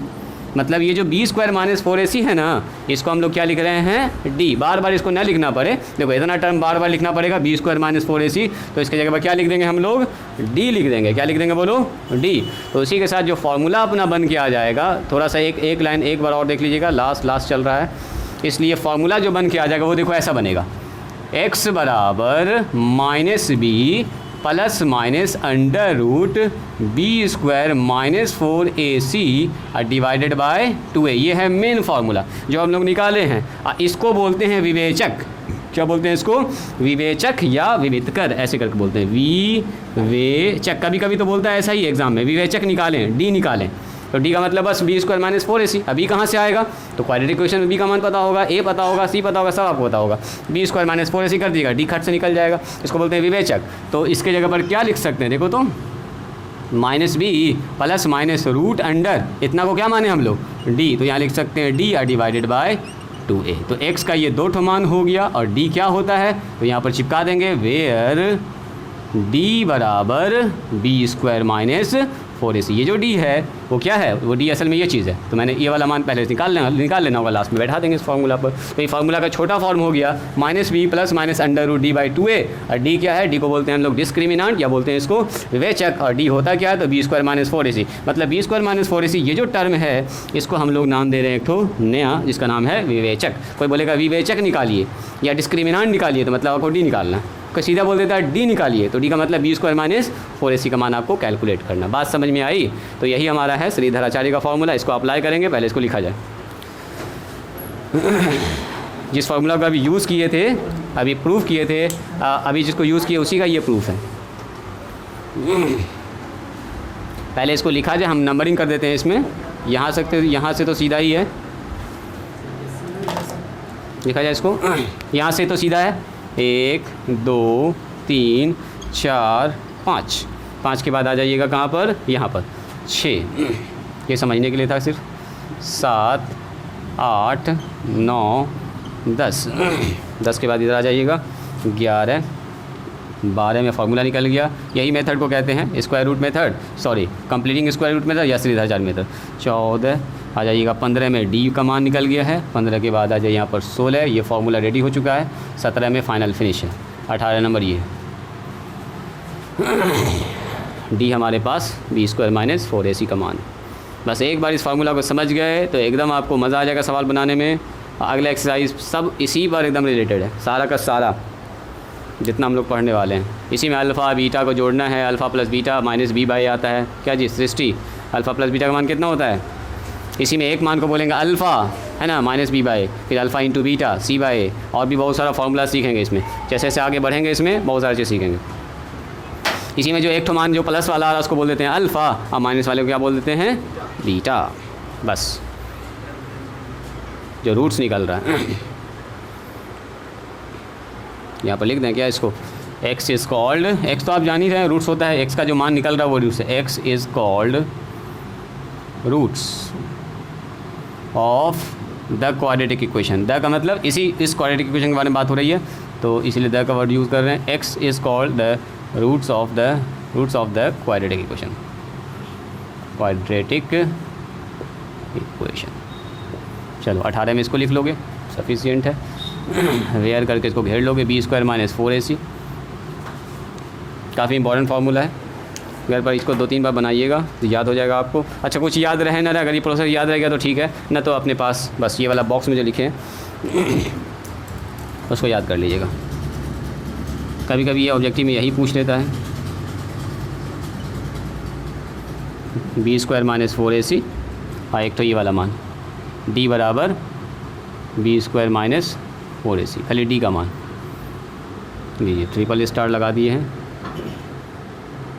मतलब ये जो b² - 4ac है ना, इसको हम लोग क्या लिख रहे हैं, डी। बार बार इसको ना लिखना पड़े, देखो इतना टर्म बार बार लिखना पड़ेगा b² - 4ac, तो इसके जगह पर क्या लिख देंगे हम लोग, डी लिख देंगे। क्या लिख देंगे बोलो, डी। तो उसी के साथ जो फॉर्मूला अपना बन के आ जाएगा, थोड़ा सा एक लाइन एक बार और देख लीजिएगा, लास्ट चल रहा है, इसलिए फॉर्मूला जो बन के आ जाएगा वो देखो ऐसा बनेगा, x बराबर -b plus minus under root b² - 4ac divided by 2a। ये है मेन फार्मूला जो हम लोग निकाले हैं। इसको बोलते हैं विवेचक। क्या बोलते हैं इसको, विवेचक या विवितकर, ऐसे करके बोलते हैं, विवेचक। कभी कभी तो बोलता है ऐसा ही एग्जाम में, विवेचक निकालें, डी निकालें, तो डी का मतलब बस b² - 4ac। अभी कहाँ से आएगा, तो क्वाड्रेटिक इक्वेशन में बी का मान पता होगा, ए पता होगा, सी पता होगा, सब आपको पता होगा। b² - 4ac कर दिएगा, डी खट से निकल जाएगा, इसको बोलते हैं विवेचक। तो इसके जगह पर क्या लिख सकते हैं, देखो तो -b plus minus root under, इतना को क्या माने हम लोग, डी, तो यहाँ लिख सकते हैं डी डिवाइडेड बाय 2a। तो x का ये 2 मान हो गया, और d क्या होता है, तो यहाँ पर चिपका देंगे, वेयर d बराबर b² - 4ac। ये जो d है वो क्या है, वो d असल में ये चीज़ है, तो मैंने ये वाला मान पहले निकाल लेना होगा, लास्ट में बैठा देंगे इस फार्मूला पर। तो ये फार्मूला का छोटा फॉर्म हो गया -b plus minus under root d/2a। और d क्या है, d को बोलते हैं हम लोग डिस्क्रिमिनेंट, या बोलते हैं इसको विवेचक, और d होता क्या है, तो b² - 4ac। मतलब b² - 4ac ये जो टर्म है, इसको हम लोग नाम दे रहे हैं एक ठो नया, जिसका नाम है विवेचक। कोई बोलेगा विवेचक निकालिए या डिस्क्रिमिनेंट निकालिए, तो मतलब आपको d निकालना है। कोई सीधा बोल देता है डी निकालिए, तो डी का मतलब b² - 4ac का मान आपको कैलकुलेट करना। बात समझ में आई, तो यही हमारा है श्रीधर आचार्य का फॉर्मूला। इसको अप्लाई करेंगे, पहले इसको लिखा जाए। जिस फार्मूला को अभी यूज़ किए थे, अभी प्रूफ किए थे, अभी जिसको यूज़ किए उसी का ये प्रूफ है। पहले इसको लिखा जाए, हम नंबरिंग कर देते हैं इसमें, यहाँ से तो सीधा ही है, लिखा जाए इसको, यहाँ से तो सीधा है, 1 2 3 4 5, 5 के बाद आ जाइएगा कहाँ पर, यहाँ पर 6, ये समझने के लिए था सिर्फ, 7 8 9 10, 10 के बाद इधर आ जाइएगा, 11 12 में फार्मूला निकल गया। यही मेथड को कहते हैं square root method, sorry completing square root method या श्रीधर आचार्य मेथड। 14 आ जाइएगा, 15 में डी का मान निकल गया है, 15 के बाद आ जाइए यहाँ पर 16, ये फार्मूला रेडी हो चुका है, 17 में फाइनल फिनिश है, 18 नंबर ये डी हमारे पास b² - 4ac का मान। बस एक बार इस फार्मूला को समझ गए तो एकदम आपको मज़ा आ जाएगा सवाल बनाने में। अगला एक्सरसाइज सब इसी पर एकदम रिलेटेड है, सारा का सारा जितना हम लोग पढ़ने वाले हैं। इसी में अल्फ़ा बीटा को जोड़ना है, अल्फ़ा प्लस बीटा -b/a आता है, क्या जी 60, अल्फ़ा प्लस बीटा का मान कितना होता है, इसी में एक मान को बोलेंगे अल्फ़ा, है ना, -b/a, फिर अल्फ़ा इंटू बीटा c/a, और भी बहुत सारा फार्मूला सीखेंगे इसमें। जैसे जैसे आगे बढ़ेंगे इसमें बहुत सारी चीज़ सीखेंगे। इसी में जो एक मान जो प्लस वाला आ रहा है उसको बोल देते हैं अल्फ़ा, और माइनस वाले को क्या बोल देते हैं, बीटा। बस जो रूट्स निकल रहा है यहाँ पर लिख दें क्या इसको, x इज़ कॉल्ड, x तो आप जान ही रहे हैं रूट्स होता है, x का जो मान निकल रहा है वो रूट्स है, x is called roots of the quadratic equation. The का मतलब इस क्वाड्रेटिक इक्वेशन के बारे में बात हो रही है, तो इसीलिए द का वर्ड यूज़ कर रहे हैं। x is called the roots of the quadratic equation, quadratic equation. चलो 18 में इसको लिख लोगे, सफिशिएंट है। वेयर करके इसको घेर लोगे, b² - 4ac, काफ़ी इंपॉर्टेंट फार्मूला है। घर पर इसको 2-3 बार बनाइएगा तो याद हो जाएगा आपको। अच्छा कुछ याद रहे ना रहे, अगर ये प्रोसेस याद रह गया तो ठीक है, ना तो अपने पास बस ये वाला बॉक्स में जो लिखे हैं उसको याद कर लीजिएगा। कभी कभी ये ऑब्जेक्टिव में यही पूछ लेता है, b² - 4ac, हाँ एक तो ये वाला मान d बराबर b² - 4ac, खाली d का मान, ये ट्रिपल स्टार लगा दिए हैं,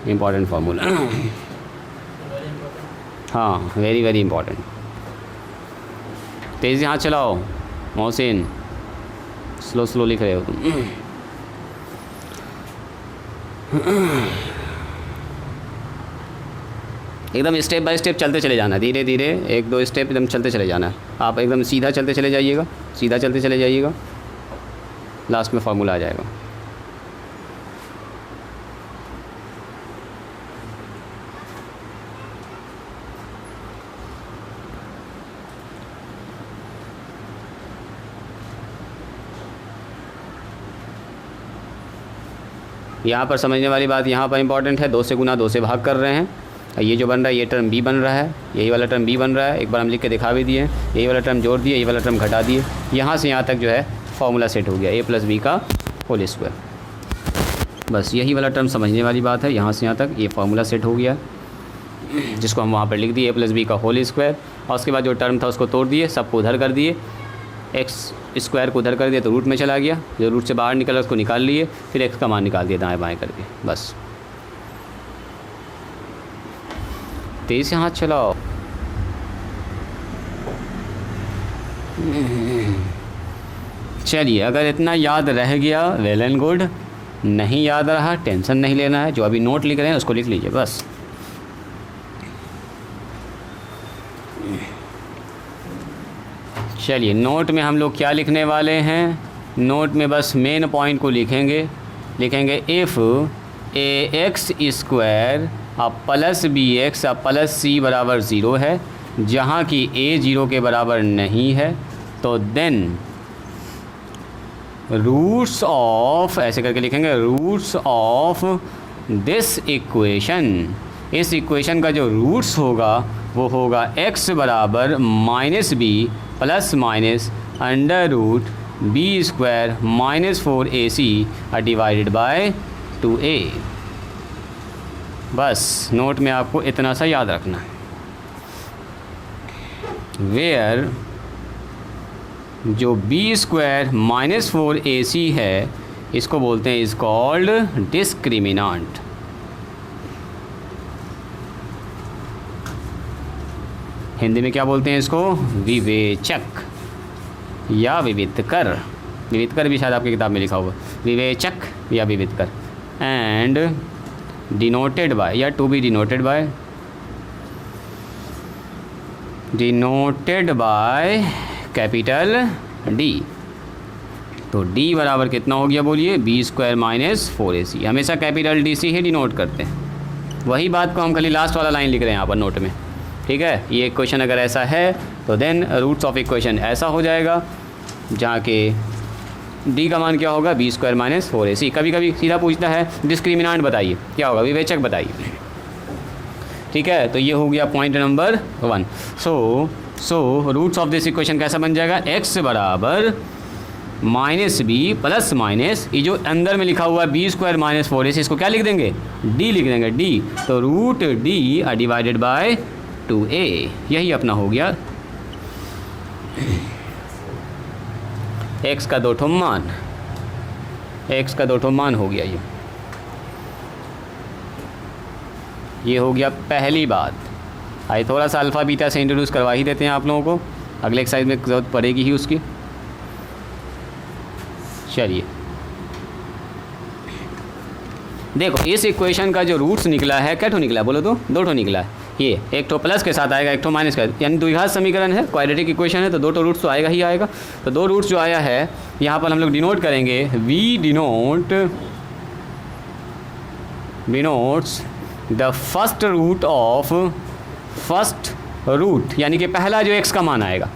इम्पॉर्टेंट फार्मूला। हाँ वेरी वेरी इम्पॉर्टेंट। तेज़ी हाथ चलाओ मोहसिन, स्लो लिख रहे हो तुम। एकदम स्टेप बाय स्टेप चलते चले जाना, धीरे धीरे 1-2 स्टेप एकदम चलते चले जाना है। आप एकदम सीधा चलते चले जाइएगा, सीधा चलते चले जाइएगा, लास्ट में फार्मूला आ जाएगा। यहाँ पर समझने वाली बात यहाँ पर इंपॉर्टेंट है, 2 से गुना 2 से भाग कर रहे हैं। ये जो बन रहा है ये टर्म b बन रहा है, यही वाला टर्म b बन रहा है। एक बार हम लिख के दिखा भी दिए, यही वाला टर्म जोड़ दिए, यही वाला टर्म घटा दिए। यहाँ से यहाँ तक जो है फॉर्मूला सेट हो गया a + b का होल स्क्वायर। बस यही वाला टर्म समझने वाली बात है। यहाँ से यहाँ तक ये फार्मूला सेट हो गया, जिसको हम वहाँ पर लिख दिए a + b का होल स्क्वायर। और उसके बाद जो टर्म था उसको तोड़ दिए, सबको उधर कर दिए, एक्स स्क्वायर को उधर कर दिया तो रूट में चला गया, जो रूट से बाहर निकला उसको निकाल लिए, फिर एक्स का मान निकाल दिया दाएँ बाएँ करके। बस तेज़ से हाथ चलाओ। चलिए, अगर इतना याद रह गया वेल एंड गुड, नहीं याद रहा टेंशन नहीं लेना है, जो अभी नोट लिख रहे हैं उसको लिख लीजिए बस। चलिए, नोट में हम लोग क्या लिखने वाले हैं? नोट में बस मेन पॉइंट को लिखेंगे if ax² plus bx plus c बराबर 0 है, जहाँ की a 0 के बराबर नहीं है, तो देन रूट्स ऑफ, ऐसे करके लिखेंगे, रूट्स ऑफ दिस इक्वेशन, इस इक्वेशन का जो रूट्स होगा वो होगा x बराबर -b plus minus √b² -4ac divided by 2a। बस नोट में आपको इतना सा याद रखना है, वेयर जो b² -4ac है इसको बोलते हैं, इज़ कॉल्ड डिस्क्रिमिनांट। हिंदी में क्या बोलते हैं इसको? विवेचक या विविधकर। विविधकर भी शायद आपकी किताब में लिखा होगा, विवेचक या विविधकर। एंड डिनोटेड बाय या to be denoted by capital D। तो D बराबर कितना हो गया बोलिए? b² -4ac। हमेशा कैपिटल D से ही डिनोट करते हैं। वही बात को हम खाली लास्ट वाला लाइन लिख रहे हैं यहाँ पर नोट में, ठीक है। ये इक्वेशन अगर ऐसा है तो देन रूट्स ऑफ इक्वेशन ऐसा हो जाएगा, जहाँ के D का मान क्या होगा? b² -4ac। कभी कभी सीधा पूछता है डिस्क्रिमिनांट बताइए, क्या होगा? विवेचक बताइए, ठीक है। तो ये हो गया point number 1। So roots of this equation कैसा बन जाएगा? x बराबर -b प्लस माइनस, ये जो अंदर में लिखा हुआ है b² -4ac, इसको क्या लिख देंगे? d लिख देंगे, d। तो root d divided by 2a, यही अपना हो गया x का 2 ठो मान, x का 2 ठो मान हो गया। ये हो गया पहली बात। आइए थोड़ा सा अल्फ़ा बीटा से इंट्रोड्यूस करवा ही देते हैं आप लोगों को, अगले एक्सरसाइज में ज़रूरत पड़ेगी ही उसकी। चलिए देखो, इस इक्वेशन का जो रूट्स निकला है, क्या ठो निकला है बोलो तो? 2 ठो निकला है। ये एक ठो प्लस के साथ आएगा, एक ठो माइनस का, यानी द्विघात समीकरण है, क्वाड्रेटिक इक्वेशन है, तो 2 ठो रूट्स तो आएगा ही आएगा। तो 2 रूट्स जो आया है यहाँ पर हम लोग डिनोट करेंगे, we denotes the first root of first root, यानी कि पहला जो x का मान आएगा,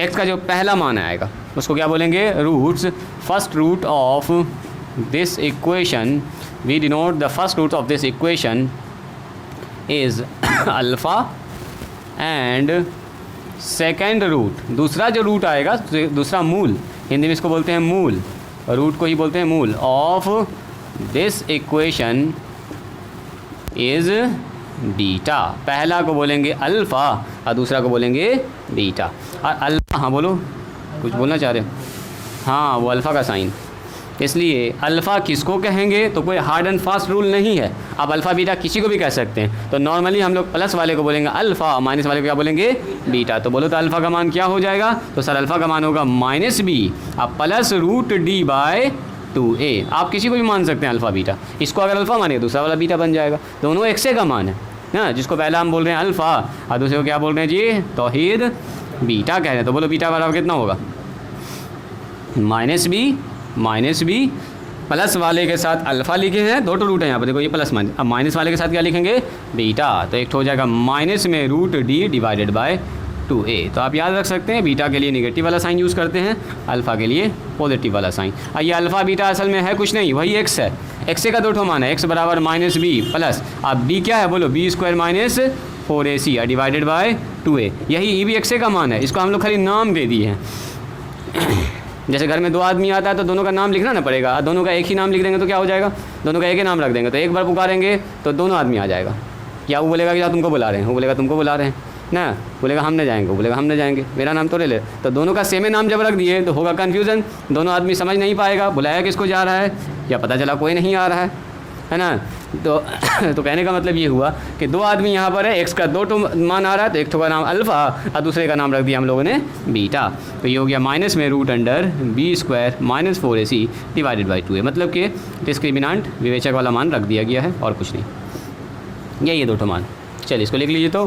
x का जो पहला मान आएगा उसको क्या बोलेंगे? Roots. First root of this equation, we denote the first root of this equation is alpha, and second root, दूसरा जो रूट आएगा, दूसरा मूल, हिंदी में इसको बोलते हैं मूल, रूट को ही बोलते हैं मूल, of this equation is beta. पहला को बोलेंगे अल्फ़ा और दूसरा को बोलेंगे बीटा। और अल्फ़ा, हाँ बोलो, कुछ बोलना चाह रहे हो? हाँ, वो अल्फ़ा का साइन। इसलिए अल्फ़ा किसको कहेंगे? तो कोई हार्ड एंड फास्ट रूल नहीं है, आप अल्फ़ा बीटा किसी को भी कह सकते हैं। तो नॉर्मली हम लोग प्लस वाले को बोलेंगे अल्फ़ा, माइनस वाले को क्या बोलेंगे? बीटा। तो बोलो तो अल्फ़ा का मान क्या हो जाएगा? तो सर अल्फ़ा का मान होगा -b अब प्लस √d/2a। आप किसी को भी मान सकते हैं अल्फ़ा बीटा। इसको अगर अल्फ़ा माने दूसरा वाला बीटा बन जाएगा। दोनों एक से का मान है ना, जिसको पहला हम बोल रहे हैं अल्फ़ा और दूसरे को क्या बोल रहे हैं जी? तौहीद बीटा कह रहे हैं। तो बोलो बीटा बराबर कितना होगा? -b प्लस वाले के साथ अल्फ़ा लिखे हैं, 2 रूट है यहाँ पर, देखो ये प्लस माइनस। अब माइनस वाले के साथ क्या लिखेंगे? बीटा। तो एक हो जाएगा माइनस में √d/2 2a। तो आप याद रख सकते हैं बीटा के लिए नेगेटिव वाला साइन यूज़ करते हैं, अल्फ़ा के लिए पॉजिटिव वाला साइन। और ये अल्फ़ा बीटा असल में है कुछ नहीं, वही x है। x का 2 ठो मान है, x बराबर माइनस बी प्लस, अब b क्या है बोलो, B square minus 4ac divided by 2a। यही e भी x का मान है, इसको हम लोग खाली नाम दे दिए हैं। जैसे घर में 2 आदमी आता है तो दोनों का नाम लिखना ना पड़ेगा, दोनों का एक ही नाम लिख देंगे तो क्या हो जाएगा, दोनों का एक ही नाम रख देंगे तो एक बार पुकारेंगे तो दोनों आदमी आ जाएगा। क्या वो बोलेगा कि क्या तुमको बुला रहे हैं, वो बोलेगा तुमको बुला रहे हैं ना, बोलेगा हम नहीं जाएंगे, वो बोलेगा हम नहीं जाएंगे, मेरा नाम तो ले ले। तो दोनों का सेम नाम जब रख दिए तो होगा कन्फ्यूज़न, दोनों आदमी समझ नहीं पाएगा बुलाया किसको जा रहा है, या पता चला कोई नहीं आ रहा है ना। तो कहने का मतलब ये हुआ कि 2 आदमी यहाँ पर है, x का 2 ठो मान आ रहा है तो एक ठो का नाम अल्फ़ा और दूसरे का नाम रख दिया हम लोगों ने बीटा। तो ये हो गया माइनस में root under B square minus 4ac divided by 2a, मतलब कि डिस्क्रिमिनेंट विवेचक वाला मान रख दिया गया है और कुछ नहीं। यही है 2 ठो मान। चलिए इसको लिख लीजिए, तो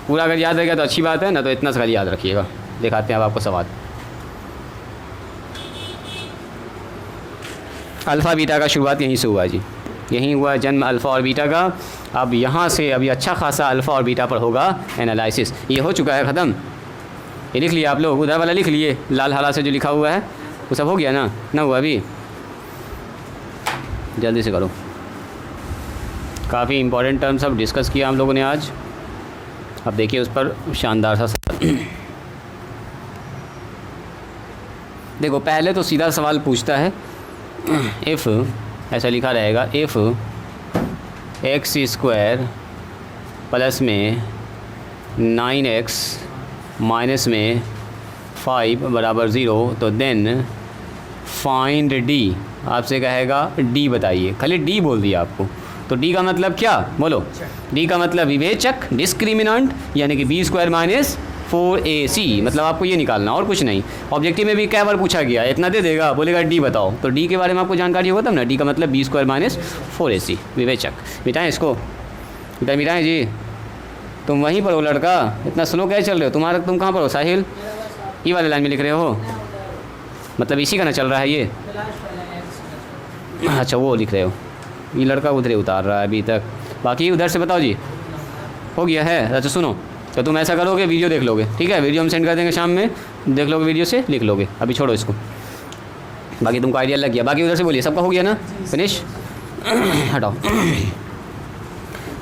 पूरा अगर याद रहेगा तो अच्छी बात है, ना तो इतना सा याद रखिएगा। दिखाते हैं अब आपको सवाल। अल्फ़ा बीटा का शुरुआत यहीं से हुआ जी, यहीं हुआ जन्म अल्फ़ा और बीटा का। अब यहाँ से अभी अच्छा खासा अल्फ़ा और बीटा पर होगा एनालिसिस। ये हो चुका है ख़त्म, ये लिख लिया आप लोग, उधर वाला लिख लिए लाल हाला से जो लिखा हुआ है वो सब हो गया ना हुआ अभी, जल्दी से करो। काफ़ी इंपॉर्टेंट टर्म सब डिस्कस किया हम लोगों ने आज। अब देखिए उस पर शानदार सा सवाल। देखो पहले तो सीधा सवाल पूछता है, इफ़ ऐसा लिखा रहेगा, इफ़ एक्स स्क्वायर प्लस में 9x माइनस में 5 बराबर 0 तो देन फाइंड डी। आपसे कहेगा डी बताइए, खाली डी बोल दिया आपको। तो डी का मतलब क्या बोलो, डी का मतलब विवेचक डिस्क्रिमिनेंट, यानी कि बी स्क्वायर माइनस 4ac, मतलब आपको ये निकालना और कुछ नहीं। ऑब्जेक्टिव में भी क्या बार पूछा गया, इतना दे देगा, बोलेगा डी बताओ, तो डी के बारे में आपको जानकारी होगा तब ना। डी का मतलब बी स्क्वायर माइनस 4ac विवेचक। मिटाएं इसको, बेटा मिटाएं जी। तुम वहीं पर हो लड़का, इतना स्लो कैसे चल रहे हो, तुम कहाँ पर हो साहिल, ये वाले लाइन में लिख रहे हो, मतलब इसी का ना चल रहा है ये, अच्छा वो लिख रहे हो, ये लड़का उधर उतार रहा है अभी तक, बाकी उधर से बताओ जी हो गया है। अच्छा सुनो, तो तुम ऐसा करोगे, वीडियो देख लोगे, ठीक है, वीडियो हम सेंड कर देंगे शाम में, देख लोगे वीडियो से लिख लोगे, अभी छोड़ो इसको, बाकी तुमको आइडिया लग गया। बाकी उधर से बोलिए, सबका हो गया ना फिनिश, हटाओ।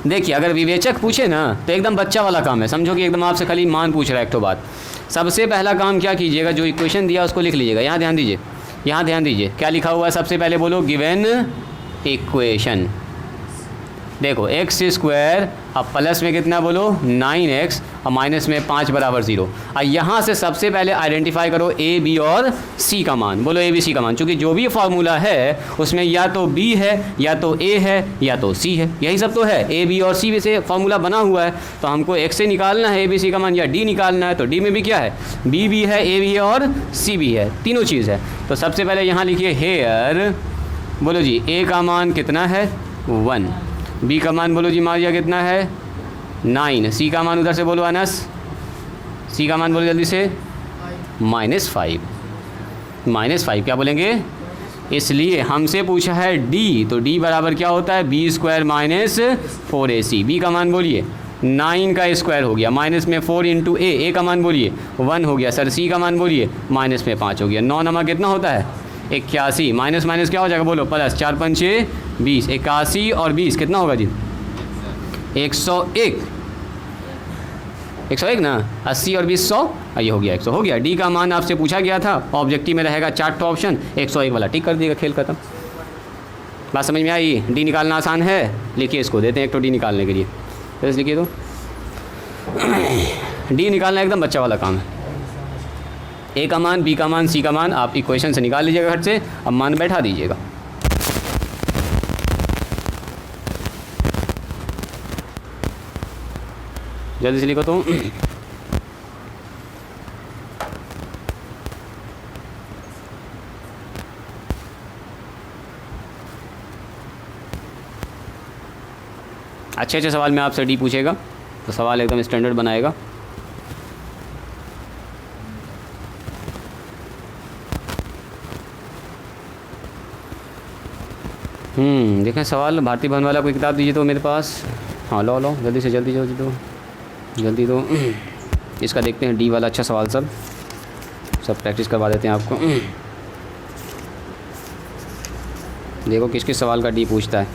देखिए अगर विवेचक पूछे ना तो एकदम बच्चा वाला काम है, समझो कि एकदम आपसे खाली मान पूछ रहा है। एक तो बात, सबसे पहला काम क्या कीजिएगा, जो इक्वेशन दिया उसको लिख लीजिएगा। यहाँ ध्यान दीजिए, यहाँ ध्यान दीजिए, क्या लिखा हुआ है, सबसे पहले बोलो गिवन इक्वेशन। देखो एक्स स्क्वायर, अब प्लस में कितना बोलो 9x और माइनस में 5 बराबर 0। और यहाँ से सबसे पहले आइडेंटिफाई करो ए बी और सी का मान, बोलो ए बी सी का मान, क्योंकि जो भी फार्मूला है उसमें या तो बी है या तो ए है या तो सी है, यही सब तो है, ए बी और सी से फार्मूला बना हुआ है। तो हमको एक्स से निकालना है ए बी सी का मान, या डी निकालना है, तो डी में भी क्या है, बी भी है, ए भी है और सी भी है, तीनों चीज़ है। तो सबसे पहले यहाँ लिखिए हेयर, बोलो जी ए का मान कितना है 1, बी का मान बोलो जी मारिया कितना है 9, सी का मान उधर से बोलो अनस, सी का मान बोलो जल्दी से -5, -5 क्या बोलेंगे, इसलिए हमसे पूछा है डी, तो डी बराबर क्या होता है B square minus 4ac। B का मान बोलिए 9 का स्क्वायर हो गया, माइनस में 4 इंटू ए का मान बोलिए 1 हो गया सर, सी का मान बोलिए माइनस में 5 हो गया, 9 नंबर कितना होता है 81, माइनस माइनस क्या हो जाएगा बोलो प्लस, 4 5 6 20, 81 और 20 कितना होगा जी 101, 101 ना, 80 और 20 100, ये हो गया 100 हो गया। डी का मान आपसे पूछा गया था, ऑब्जेक्टिव में रहेगा 4 ऑप्शन, 101 वाला टिक कर दिएगा, खेल खत्म। बात समझ में आई, डी निकालना आसान है, लिखिए इसको, देते हैं एक तो डी निकालने के लिए, तो लिखिए तो डी निकालना एकदम बच्चा वाला काम है। ए का मान, बी का मान, सी का मान आप इक्वेशन से निकाल लीजिएगा घर से, अब मान बैठा दीजिएगा। जल्दी से लिखो तो अच्छे अच्छे सवाल में आपसे डी पूछेगा, तो सवाल एकदम स्टैंडर्ड बनाएगा। देखें सवाल, भारतीय भवन वाला कोई किताब दीजिए तो मेरे पास, हाँ लो लो जल्दी से, जल्दी दो जल्दी दो। इसका देखते हैं डी वाला अच्छा सवाल। सब प्रैक्टिस करवा देते हैं आपको। देखो किस किस सवाल का डी पूछता है।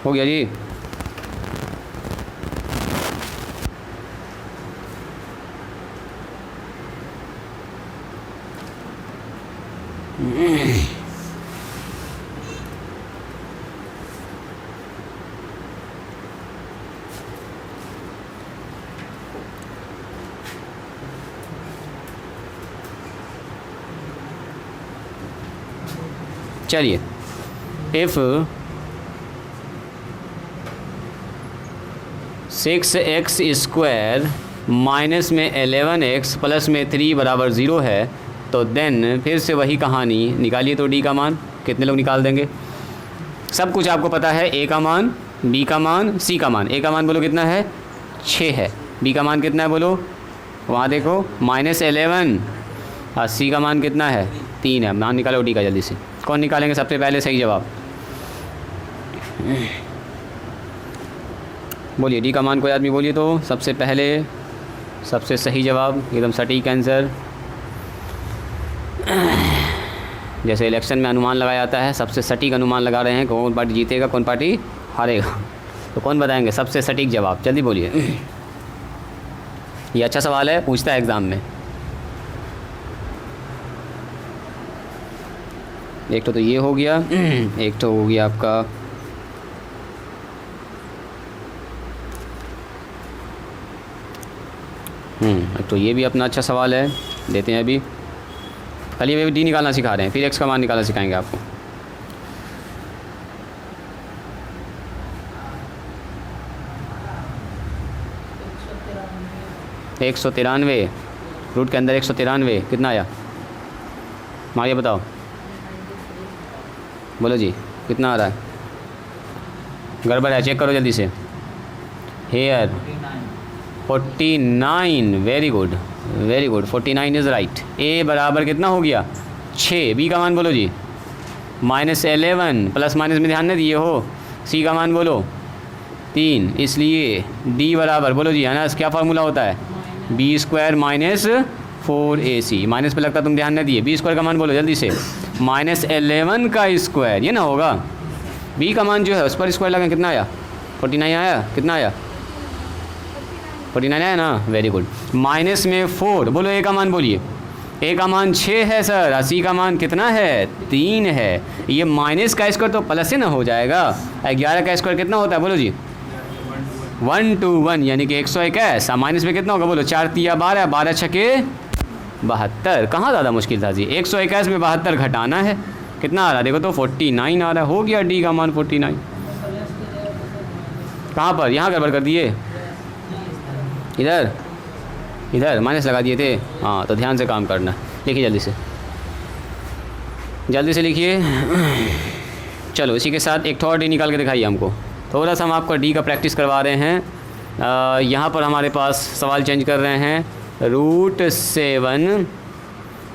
हो गया जी। चलिए, इफ़ 6x स्क्वायर माइनस में 11x प्लस में 3 बराबर 0 है तो देन फिर से वही कहानी निकालिए। तो डी का मान कितने लोग निकाल देंगे? सब कुछ आपको पता है। ए का मान, बी का मान, सी का मान। ए का मान बोलो कितना है? 6 है। बी का मान कितना है बोलो? वहाँ देखो -11। और सी का मान कितना है? 3 है। मान निकालो डी का जल्दी से। कौन निकालेंगे सबसे पहले सही जवाब? बोलिए डी का मान कोई आदमी बोलिए तो सबसे पहले सबसे सही जवाब, एकदम सटीक आंसर। जैसे इलेक्शन में अनुमान लगाया जाता है, सबसे सटीक अनुमान लगा रहे हैं कौन पार्टी जीतेगा कौन पार्टी हारेगा। तो कौन बताएंगे सबसे सटीक जवाब? जल्दी बोलिए। ये अच्छा सवाल है, पूछता है एग्ज़ाम में। एक तो ये हो गया, एक तो हो गया आपका एक तो ये भी अपना अच्छा सवाल है, देते हैं अभी। कल ये डी निकालना सिखा रहे हैं, फिर एक्स का मान निकालना सिखाएंगे आपको। एक 193 रूट के अंदर 193 कितना आया? मारिए बताओ, बोलो जी कितना आ रहा है? गड़बड़ है, चेक करो जल्दी से। Here 49, very good very good, 49 is right. A बराबर कितना हो गया? 6। बी का मान बोलो जी -11, प्लस माइनस में ध्यान नहीं दिए हो। सी का मान बोलो 3, इसलिए डी बराबर बोलो जी, है ना? क्या फार्मूला होता है? B square minus 4ac। Minus पे लगता तुम ध्यान नहीं दिए। बी स्क्वायर का मान बोलो जल्दी से, -11 का स्क्वायर, ये ना होगा। बी का मान जो है उस पर स्क्वायर लगा, कितना आया? 49 आया। कितना आया? 49 आया ना, वेरी गुड। माइनस में 4, बोलो ए का मान बोलिए। ए का मान 6 है सर, और सी का मान कितना है? 3 है। ये माइनस का स्क्वायर तो प्लस से ना हो जाएगा। 11 का स्क्वायर कितना होता है बोलो जी? 121, यानी कि 121। माइनस में कितना होगा बोलो? 4 तिया 12, 12 छके 72। कहाँ ज़्यादा मुश्किल था जी? 121 में 72 घटाना है, कितना आ रहा है देखो तो? 49 आ रहा है। हो गया डी का मान 49। कहाँ पर? यहाँ गड़बड़ कर दिए, इधर इधर माइनस लगा दिए थे। हाँ, तो ध्यान से काम करना। लिखिए जल्दी से, जल्दी से लिखिए। चलो इसी के साथ एक और डी निकाल के दिखाइए हमको। थोड़ा सा हम आपको डी का प्रैक्टिस करवा रहे हैं। यहाँ पर हमारे पास सवाल चेंज कर रहे हैं। √7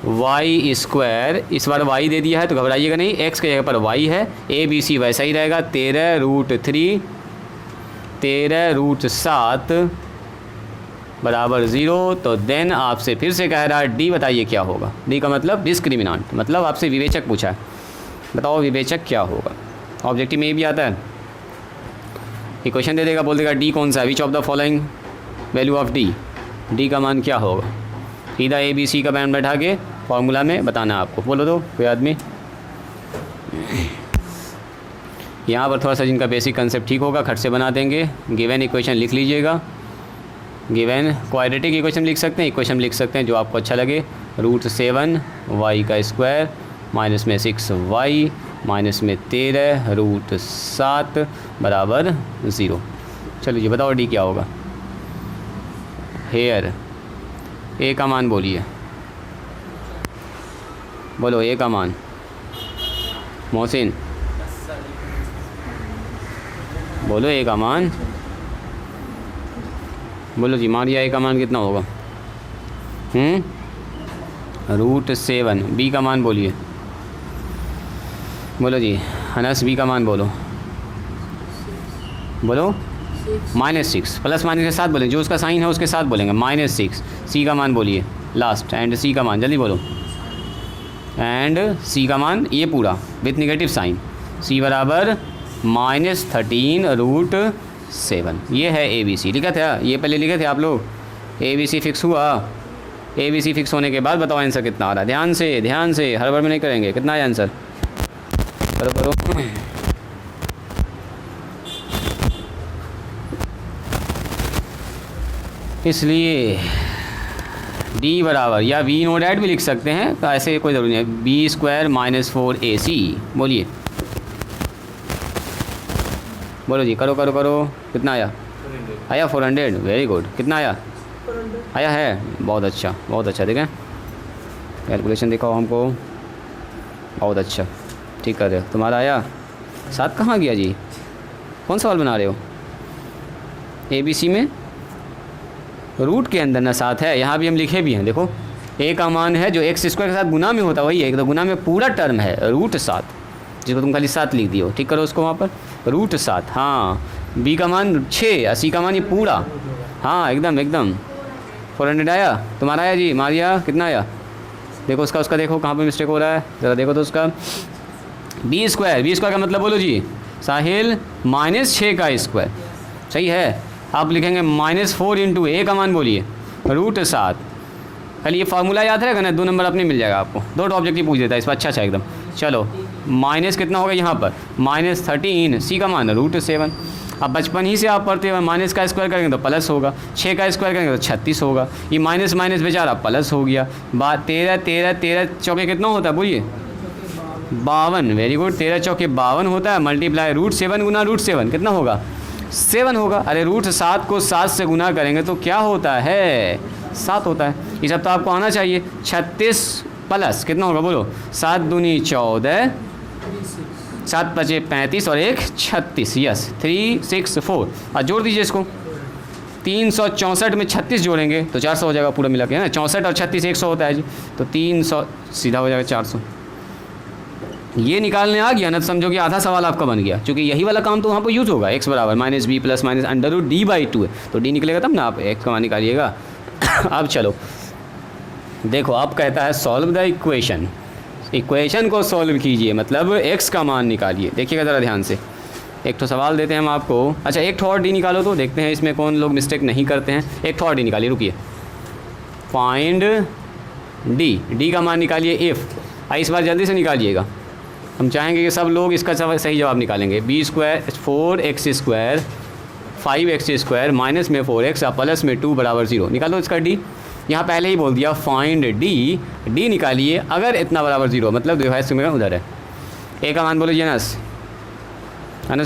y स्क्वायर, इस बार y दे दिया है तो घबराइएगा नहीं, x के जगह पर y है। ABC वैसा ही रहेगा। 13√3, 13√7 बराबर 0। तो देन आपसे फिर से कह रहा है डी बताइए क्या होगा? डी का मतलब डिस्क्रिमिनेंट, मतलब आपसे विवेचक पूछा है। बताओ विवेचक क्या होगा? ऑब्जेक्टिव में ये भी आता है। ये क्वेश्चन दे देगा, बोल देगा डी कौन सा है? Which of the following value of D? D का मान क्या होगा? सीधा ए बी सी का मान बैठा के फॉर्मूला में बताना आपको। बोलो तो कोई आदमी। यहाँ पर थोड़ा सा जिनका बेसिक कंसेप्ट ठीक होगा खट से बना देंगे। गिवन इक्वेशन लिख लीजिएगा। गिवन क्वाड्रेटिक इक्वेशन लिख सकते हैं, इक्वेशन लिख सकते हैं जो आपको अच्छा लगे। √7 y का स्क्वायर माइनस में 6y माइनस में 13√7 बराबर 0। चलिए बताओ डी क्या होगा? हेयर ए का मान बोलिए, बोलो ए का मान। मोहसिन बोलो ए का मान, बोलो जी। मारिया ए का मान कितना होगा? √7। बी का मान बोलिए, बोलो जी। अनस बी का मान बोलो। बोलो -6 प्लस माइनस के साथ बोलेंगे, जो उसका साइन है उसके साथ बोलेंगे -6। सी का मान बोलिए लास्ट, एंड सी का मान जल्दी बोलो, एंड सी का मान ये पूरा विथ निगेटिव साइन, सी बराबर -13√7। ये है ABC। लिखा था ये, पहले लिखे थे आप लोग। ABC फिक्स हुआ। ABC फिक्स होने के बाद बताओ आंसर कितना आ रहा है। ध्यान से हर बार में नहीं करेंगे। कितना है आंसर? करो। इसलिए D बराबर, या V नो डैट भी लिख सकते हैं, तो ऐसे कोई ज़रूरी नहीं है। B² - 4AC बोलिए, बोलो जी, करो। कितना आया? 400। Very good. कितना आया है? बहुत अच्छा। देखें कैलकुलेशन दिखाओ हमको। बहुत अच्छा, ठीक कर रहे हो। तुम्हारा आया 7 कहाँ गया जी? कौन सवाल बना रहे हो? ABC में रूट के अंदर ना 7 है, यहाँ भी हम लिखे भी हैं। देखो A का मान है जो x² के साथ गुना में होता, वही है। तो गुना में पूरा टर्म है √7, जिसको तुम खाली 7 लिख दियो। ठीक करो उसको वहाँ पर, √7। हाँ, B का मान 6 और C का मान ये पूरा। हाँ एकदम 400 आया। तुम्हारा आया जी? मारिया कितना आया? देखो उसका देखो कहाँ पे मिस्टेक हो रहा है, ज़रा देखो तो उसका। B² का मतलब बोलो जी साहिल, -6 का स्क्वायर। सही है। आप लिखेंगे -4 × A का मान बोलिए √7। खाली ये फार्मूला याद रहेगा ना, 2 नंबर अपने मिल जाएगा आपको। 2 ऑब्जेक्टिव पूछ देता है इस पर। अच्छा एकदम। चलो माइनस कितना होगा यहाँ पर? -13, C का मान √7। अब बचपन ही से आप पढ़ते हुए माइनस का स्क्वायर करेंगे तो प्लस होगा, 6 का स्क्वायर करेंगे तो 36 होगा। ये माइनस बेचारा प्लस हो गया। 13 चौके कितना होता है बोलिए? 52। Very good. 13 चौके 52 होता है। मल्टीप्लाई √7 गुना √7 कितना होगा? 7 होगा। अरे √7 को 7 से गुना करेंगे तो क्या होता है? 7 होता है। ये सब तो आपको आना चाहिए। 36 प्लस कितना होगा बोलो? 7 दूनी 14, 7 × 5 = 35 और 1 36। यस, 364। और जोड़ दीजिए इसको। 364 में 36 जोड़ेंगे तो 400 हो जाएगा पूरा मिला के, है ना। 64 और 36 100 होता है जी, तो 300 सीधा हो जाएगा 400। ये निकालने आ गया ना, तो समझो कि आधा सवाल आपका बन गया, क्योंकि यही वाला काम तो वहाँ पर यूज़ होगा। x बराबर -b + -√d/2 है, तो d निकलेगा तब ना आप x का मान निकालिएगा। अब चलो देखो, अब कहता है सॉल्व द इक्वेशन को सॉल्व कीजिए, मतलब x का मान निकालिए। देखिएगा ज़रा ध्यान से। एक तो सवाल देते हैं हम आपको। अच्छा, एक और d निकालो तो देखते हैं इसमें कौन लोग मिस्टेक नहीं करते हैं। एक और d निकालिए, रुकिए। फाइंड d का मान निकालिए इफ़। इस बार जल्दी से निकालिएगा। हम चाहेंगे कि सब लोग इसका सही जवाब निकालेंगे। B² 4x² 5x² माइनस में 4x और प्लस में 2 = 0। निकालो इसका d। यहाँ पहले ही बोल दिया फाइंड d निकालिए अगर इतना बराबर 0, मतलब डिवाइस में उधर है। a का मान बोलो जी अनस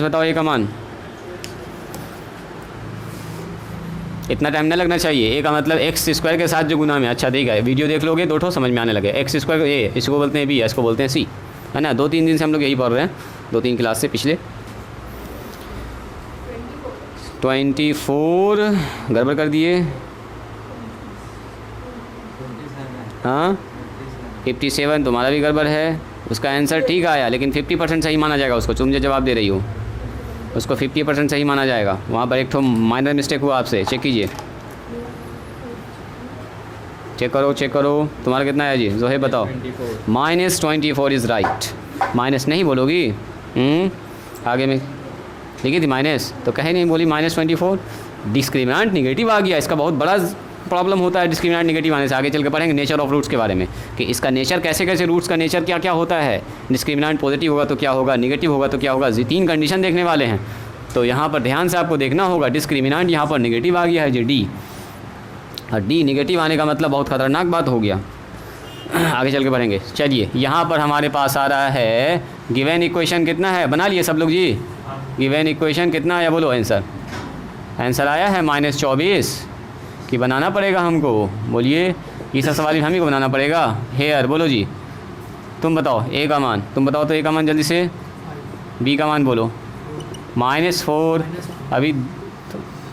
बताओ a का मान। इतना टाइम नहीं लगना चाहिए। a का मतलब x² के साथ जो गुना में। अच्छा देखा है, वीडियो देख लोगे दो ठो समझ में आने लगे। x² a, इसको बोलते हैं b, इसको बोलते हैं c, है ना। 2-3 दिन से हम लोग यही पढ़ रहे हैं, 2-3 क्लास से पिछले। 24 गड़बड़ कर दिए। हाँ 57 तुम्हारा भी गड़बड़ है। उसका आंसर ठीक आया, लेकिन 50% सही माना जाएगा उसको। तुम जो जवाब दे रही हो उसको 50% सही माना जाएगा। वहाँ पर एक तो माइनर मिस्टेक हुआ आपसे, चेक कीजिए। चेक करो तुम्हारा कितना है जी? जोहेब बताओ। -24 इज़ राइट। माइनस नहीं बोलोगी? आगे में लिखी थी माइनस, तो कहे नहीं बोली -24। डिस्क्रिमिनेंट निगेटिव आ गया। इसका बहुत बड़ा प्रॉब्लम होता है डिस्क्रिमिनेंट निगेटिव आने से। आगे चल के पढ़ेंगे नेचर ऑफ रूट्स के बारे में, कि इसका नेचर कैसे रूट्स का नेचर क्या होता है। डिस्क्रिमिनेंट पॉजिटिव होगा तो क्या होगा, निगेटिव होगा तो क्या होगा। 3 कंडीशन देखने वाले हैं, तो यहाँ पर ध्यान से आपको देखना होगा। डिस्क्रिमिनेंट यहाँ पर निगेटिव आ गया है जी, डी। और डी निगेटिव आने का मतलब बहुत ख़तरनाक बात हो गया। आगे चल के पढ़ेंगे। चलिए, यहाँ पर हमारे पास आ रहा है गिवन इक्वेशन कितना है, बना लिए सब लोग जी? गिवन इक्वेशन कितना आया बोलो? आंसर आया है -24 कि बनाना पड़ेगा हमको। बोलिए, ये सब सवाल हम ही को बनाना पड़ेगा। हेयर बोलो जी, तुम बताओ a का मान। तुम बताओ तो a का मान जल्दी से। b का मान बोलो। -4। अभी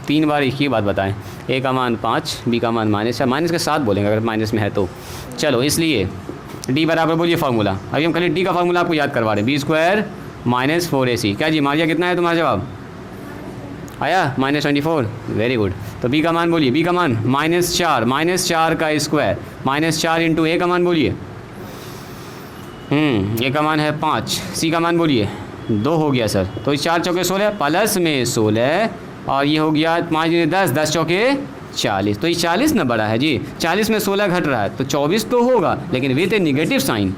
3 बार एक ही बात बताएं। a का मान 5, b का मान माइनस के साथ बोलेंगे अगर माइनस में है तो। चलो, इसलिए d बराबर बोलिए फार्मूला। अभी हम खाली d का फार्मूला आपको याद करवा रहे हैं। B² - 4ac। क्या जी मारिया, कितना है तुम्हारा जवाब? आया -24, वेरी गुड। तो बी का मान बोलिए, बी का मान -4 का स्क्वायर, -4 इंटू ए का मान बोलिए, ए का मान है 5, सी का मान बोलिए 2 हो गया सर। तो 4 चौके 16 प्लस में 16 और ये हो गया 5 10, 10 चौके 40। तो ये 40 ना बड़ा है जी, 40 में 16 घट रहा है तो 24 तो होगा, लेकिन विद ए निगेटिव साइन।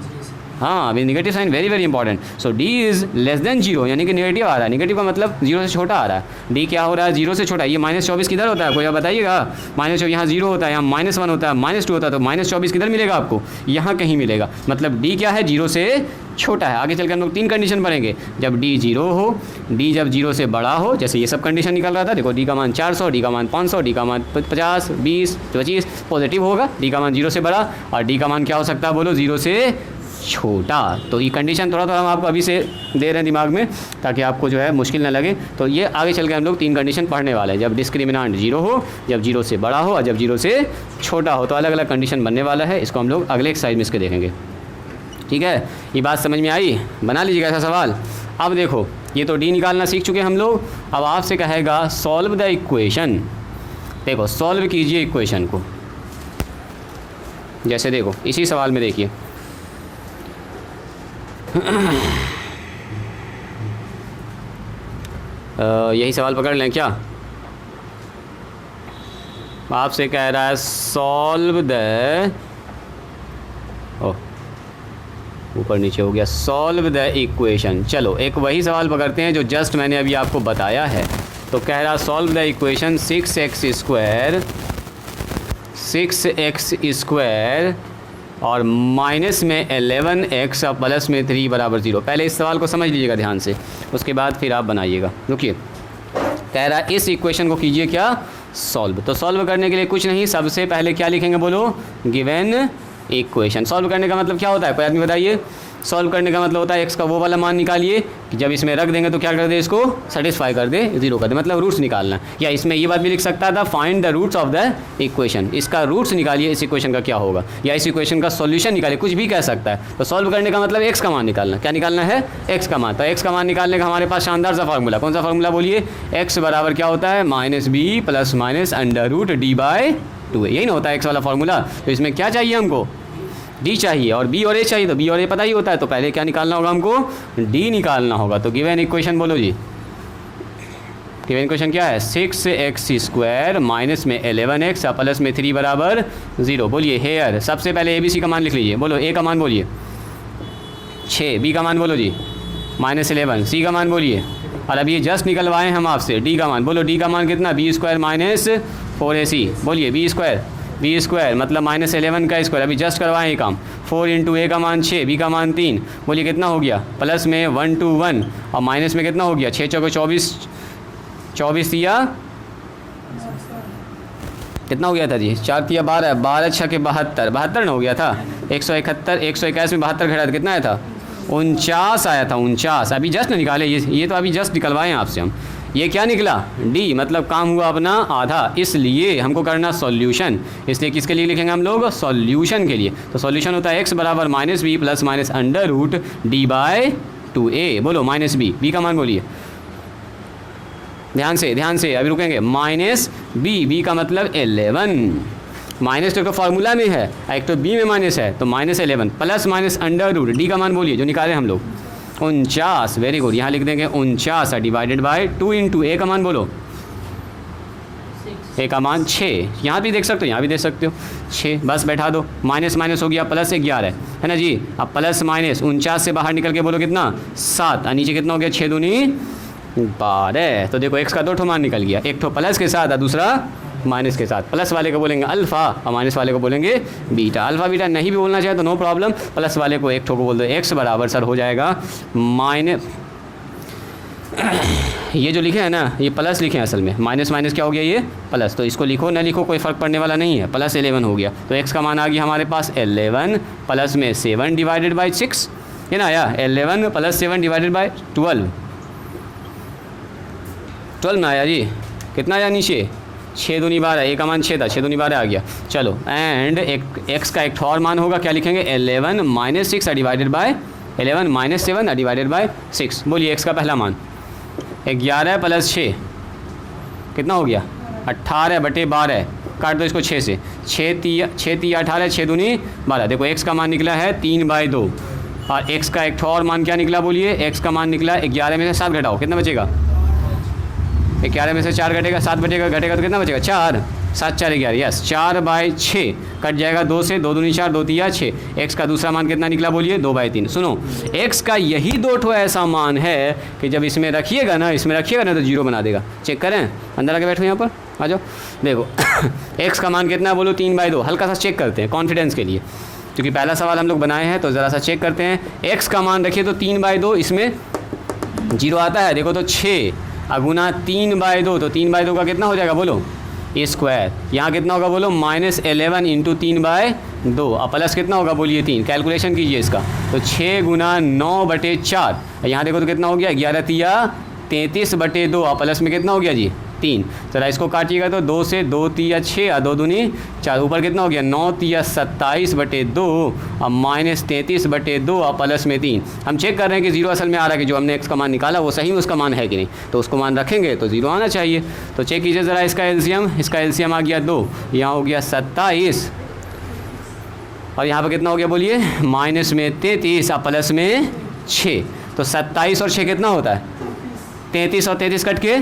हाँ, with negative sign, very very important. So D is less than 0, यानी कि निगेटिव आ रहा है। निगेटिव का मतलब 0 से छोटा आ रहा है। डी क्या हो रहा है, 0 से छोटा। ये -24 किधर होता है, कोई आप बताइएगा? -24 यहाँ 0 होता है, यहाँ -1 होता है, -2 होता है, तो -24 किधर मिलेगा आपको? यहाँ कहीं मिलेगा। मतलब डी क्या है, 0 से छोटा है। आगे चलकर हम लोग 3 कंडीशन पढ़ेंगे। जब डी 0 हो, डी जब 0 से बड़ा हो, जैसे ये सब कंडीशन निकल रहा था, देखो डी का मान 400, डी का मान 500, डी का मान 50, 20, 25 पॉजिटिव होगा। डी का मान 0 से बड़ा और डी का मान क्या हो सकता है बोलो, 0 से छोटा। तो ये कंडीशन थोड़ा हम आपको अभी से दे रहे हैं दिमाग में, ताकि आपको जो है मुश्किल ना लगे। तो ये आगे चल के हम लोग 3 कंडीशन पढ़ने वाले हैं। जब डिस्क्रिमिनेंट 0 हो, जब 0 से बड़ा हो और जब 0 से छोटा हो, तो अलग अलग कंडीशन बनने वाला है। इसको हम लोग अगले एक्सरसाइज में इसके देखेंगे। ठीक है, ये बात समझ में आई? बना लीजिएगा ऐसा सवाल। अब देखो, ये तो डी निकालना सीख चुके हम लोग। अब आपसे कहेगा सॉल्व द इक्वेशन। देखो, सॉल्व कीजिए इक्वेशन को। जैसे देखो इसी सवाल में देखिए, यही सवाल पकड़ लें क्या? आपसे कह रहा है सॉल्व द, ऊपर नीचे हो गया, सॉल्व द इक्वेशन। चलो एक वही सवाल पकड़ते हैं जो जस्ट मैंने अभी आपको बताया है। तो कह रहा solve the equation 6x square और माइनस में 11x और प्लस में 3 बराबर 0। पहले इस सवाल को समझ लीजिएगा ध्यान से, उसके बाद फिर आप बनाइएगा। रुकिए, कह रहा है इस इक्वेशन को कीजिए क्या, सॉल्व। तो सॉल्व करने के लिए कुछ नहीं, सबसे पहले क्या लिखेंगे बोलो, गिवन इक्वेशन। सॉल्व करने का मतलब क्या होता है, कोई आदमी बताइए? सॉल्व करने का मतलब होता है एक्स का वो वाला मान निकालिए कि जब इसमें रख देंगे तो क्या कर दे, इसको सेटिस्फाई कर दे, 0 कर दे, मतलब रूट्स निकालना। या इसमें ये बात भी लिख सकता था, find the roots of the equation. इसका रूट्स निकालिए, इस इक्वेशन का क्या होगा, या इस इक्वेशन का सॉल्यूशन निकालिए, कुछ भी कह सकता है। तो सॉल्व करने का मतलब एक्स का मान निकालना। क्या निकालना है, एक्स का मान। तो एक्स का मान निकालने का हमारे पास शानदार सा फार्मूला, कौन सा फार्मूला बोलिए, एक्स बराबर क्या होता है, -b + -√d/2। यही ना होता है एक्स वाला फार्मूला। तो इसमें क्या चाहिए हमको, डी चाहिए और बी और ए चाहिए। तो बी और ए पता ही होता है, तो पहले क्या निकालना होगा हमको, डी निकालना होगा। तो गिवन इक्वेशन बोलो जी, गिवन इक्वेशन क्या है, 6x स्क्वायर माइनस में 11x प्लस में 3 बराबर 0। बोलिए हेयर, सबसे पहले ए बी सी का मान लिख लीजिए। बोलो ए का मान बोलिए 6, बी का मान बोलो जी -11, सी का मान बोलिए। और अब ये जस्ट निकलवाए हम आपसे डी का मान। बोलो डी का मान कितना, b² - 4ac। बोलिए b² मतलब -11 का स्क्वायर, अभी जस्ट करवाएं ये काम। 4 इंटू ए का मान 6, बी का मान 3। बोलिए कितना हो गया, प्लस में 1 to 1 और माइनस में कितना हो गया, 6 चौके 24, 24 या कितना हो गया था जी, 4 या 12, 12 छके 72, 72 ना हो गया था। 171, 121 में 72 घटा, कितना आया था, 49 आया था, 49। अभी जस्ट निकाले ये तो अभी जस्ट निकलवाए हैं आपसे हम। ये क्या निकला, डी, मतलब काम हुआ अपना आधा, इसलिए हमको करना सॉल्यूशन। इसलिए किसके लिए लिखेंगे हम लोग, सॉल्यूशन के लिए। तो सॉल्यूशन होता है x बराबर -b + -√d/2a। बोलो -b, b का मान बोलिए, ध्यान से अभी रुकेंगे। -b का मतलब 11, माइनस तो फार्मूला में है, एक तो बी में माइनस है, तो -11 प्लस -√, डी का मान बोलिए जो निकाले हम लोग 49। वेरी गुड, यहाँ लिख देंगे 49 डिवाइडेड बाय 2 इंटू ए का मान बोलो, ए का मान 6। यहाँ भी देख सकते हो, यहाँ भी देख सकते हो 6, बस बैठा दो। माइनस माइनस हो गया, प्लस 11 है ना जी। अब प्लस माइनस 49 से बाहर निकल के बोलो कितना, 7, और नीचे कितना हो गया, 6 दूनी 12। तो देखो एक्स का 2 ठो मान निकल गया, एक ठो प्लस के साथ और दूसरा माइनस के साथ। प्लस वाले को बोलेंगे अल्फ़ा और माइनस वाले को बोलेंगे बीटा। अल्फ़ा बीटा नहीं भी बोलना चाहे तो नो प्रॉब्लम, प्लस वाले को एक ठो को बोल दो एक्स बराबर सर हो जाएगा माइनस, ये जो लिखे हैं ना ये प्लस लिखे हैं असल में, माइनस माइनस क्या हो गया ये प्लस, तो इसको लिखो ना लिखो कोई फ़र्क पड़ने वाला नहीं है, प्लस 11 हो गया। तो एक्स का मान आ गया हमारे पास 11 प्लस में 7 डिवाइडेड बाई 6, है ना, आया 11 प्लस 7 डिवाइडेड बाई 12 में आया जी। कितना आया नीचे, 6 दूनी 12, ए का मान 6 था, 6 दूनी 12 आ गया। चलो एंड एक्स का एक और मान होगा, क्या लिखेंगे 11 minus 6 divided by 11 minus 7 divided by 6। बोलिए एक्स का पहला मान 11 प्लस 6 कितना हो गया 18/12, काट दो इसको 6 से, 6 तिया 18, 6 दूनी 12। देखो x का मान निकला है 3/2 और x का एक और मान क्या निकला बोलिए, x का मान निकला 11 में से 7 घटाओ, कितना बचेगा 11 में से 4 घटेगा, 7 घटेगा तो कितना बचेगा 4, 7 4 11, यस 4/6 कट जाएगा 2 से, 2 दूनी 4, 2 तिया 6। x का दूसरा मान कितना निकला बोलिए 2/3। सुनो x का यही 2 ठो ऐसा मान है कि जब इसमें रखिएगा ना तो 0 बना देगा। चेक करें, अंदर आके बैठो यहाँ पर, आ जाओ देखो x का मान कितना है बोलो 3/2। हल्का सा चेक करते हैं कॉन्फिडेंस के लिए, क्योंकि पहला सवाल हम लोग बनाए हैं तो ज़रा सा चेक करते हैं। x का मान रखिए तो 3/2, इसमें 0 आता है, देखो तो 6 अगुना 3/2, तो 3/2 का कितना हो जाएगा बोलो स्क्वायर। यहाँ कितना होगा बोलो -11 इंटू 3/2 और प्लस कितना होगा बोलिए 3। कैलकुलेशन कीजिए इसका, तो 6 गुना 9/4, यहाँ देखो तो कितना हो गया 11 तिया 33/2 और प्लस में कितना हो गया जी 3। चला इसको काटिएगा तो 2 से, 2 तिया 6 और 2 दूनी 4, ऊपर कितना हो गया 9 तिया 27/2 और -33/2 और प्लस में 3। हम चेक कर रहे हैं कि 0 असल में आ रहा है कि जो हमने x का मान निकाला वो सही में उसका मान है कि नहीं, तो उसको मान रखेंगे तो 0 आना चाहिए। तो चेक कीजिए ज़रा इसका एलसीएम आ गया 2, यहाँ हो गया 27 और यहाँ पर कितना हो गया बोलिए माइनस में 33 और प्लस में 6, तो 27 और 6 कितना होता है 33 और 33 कट के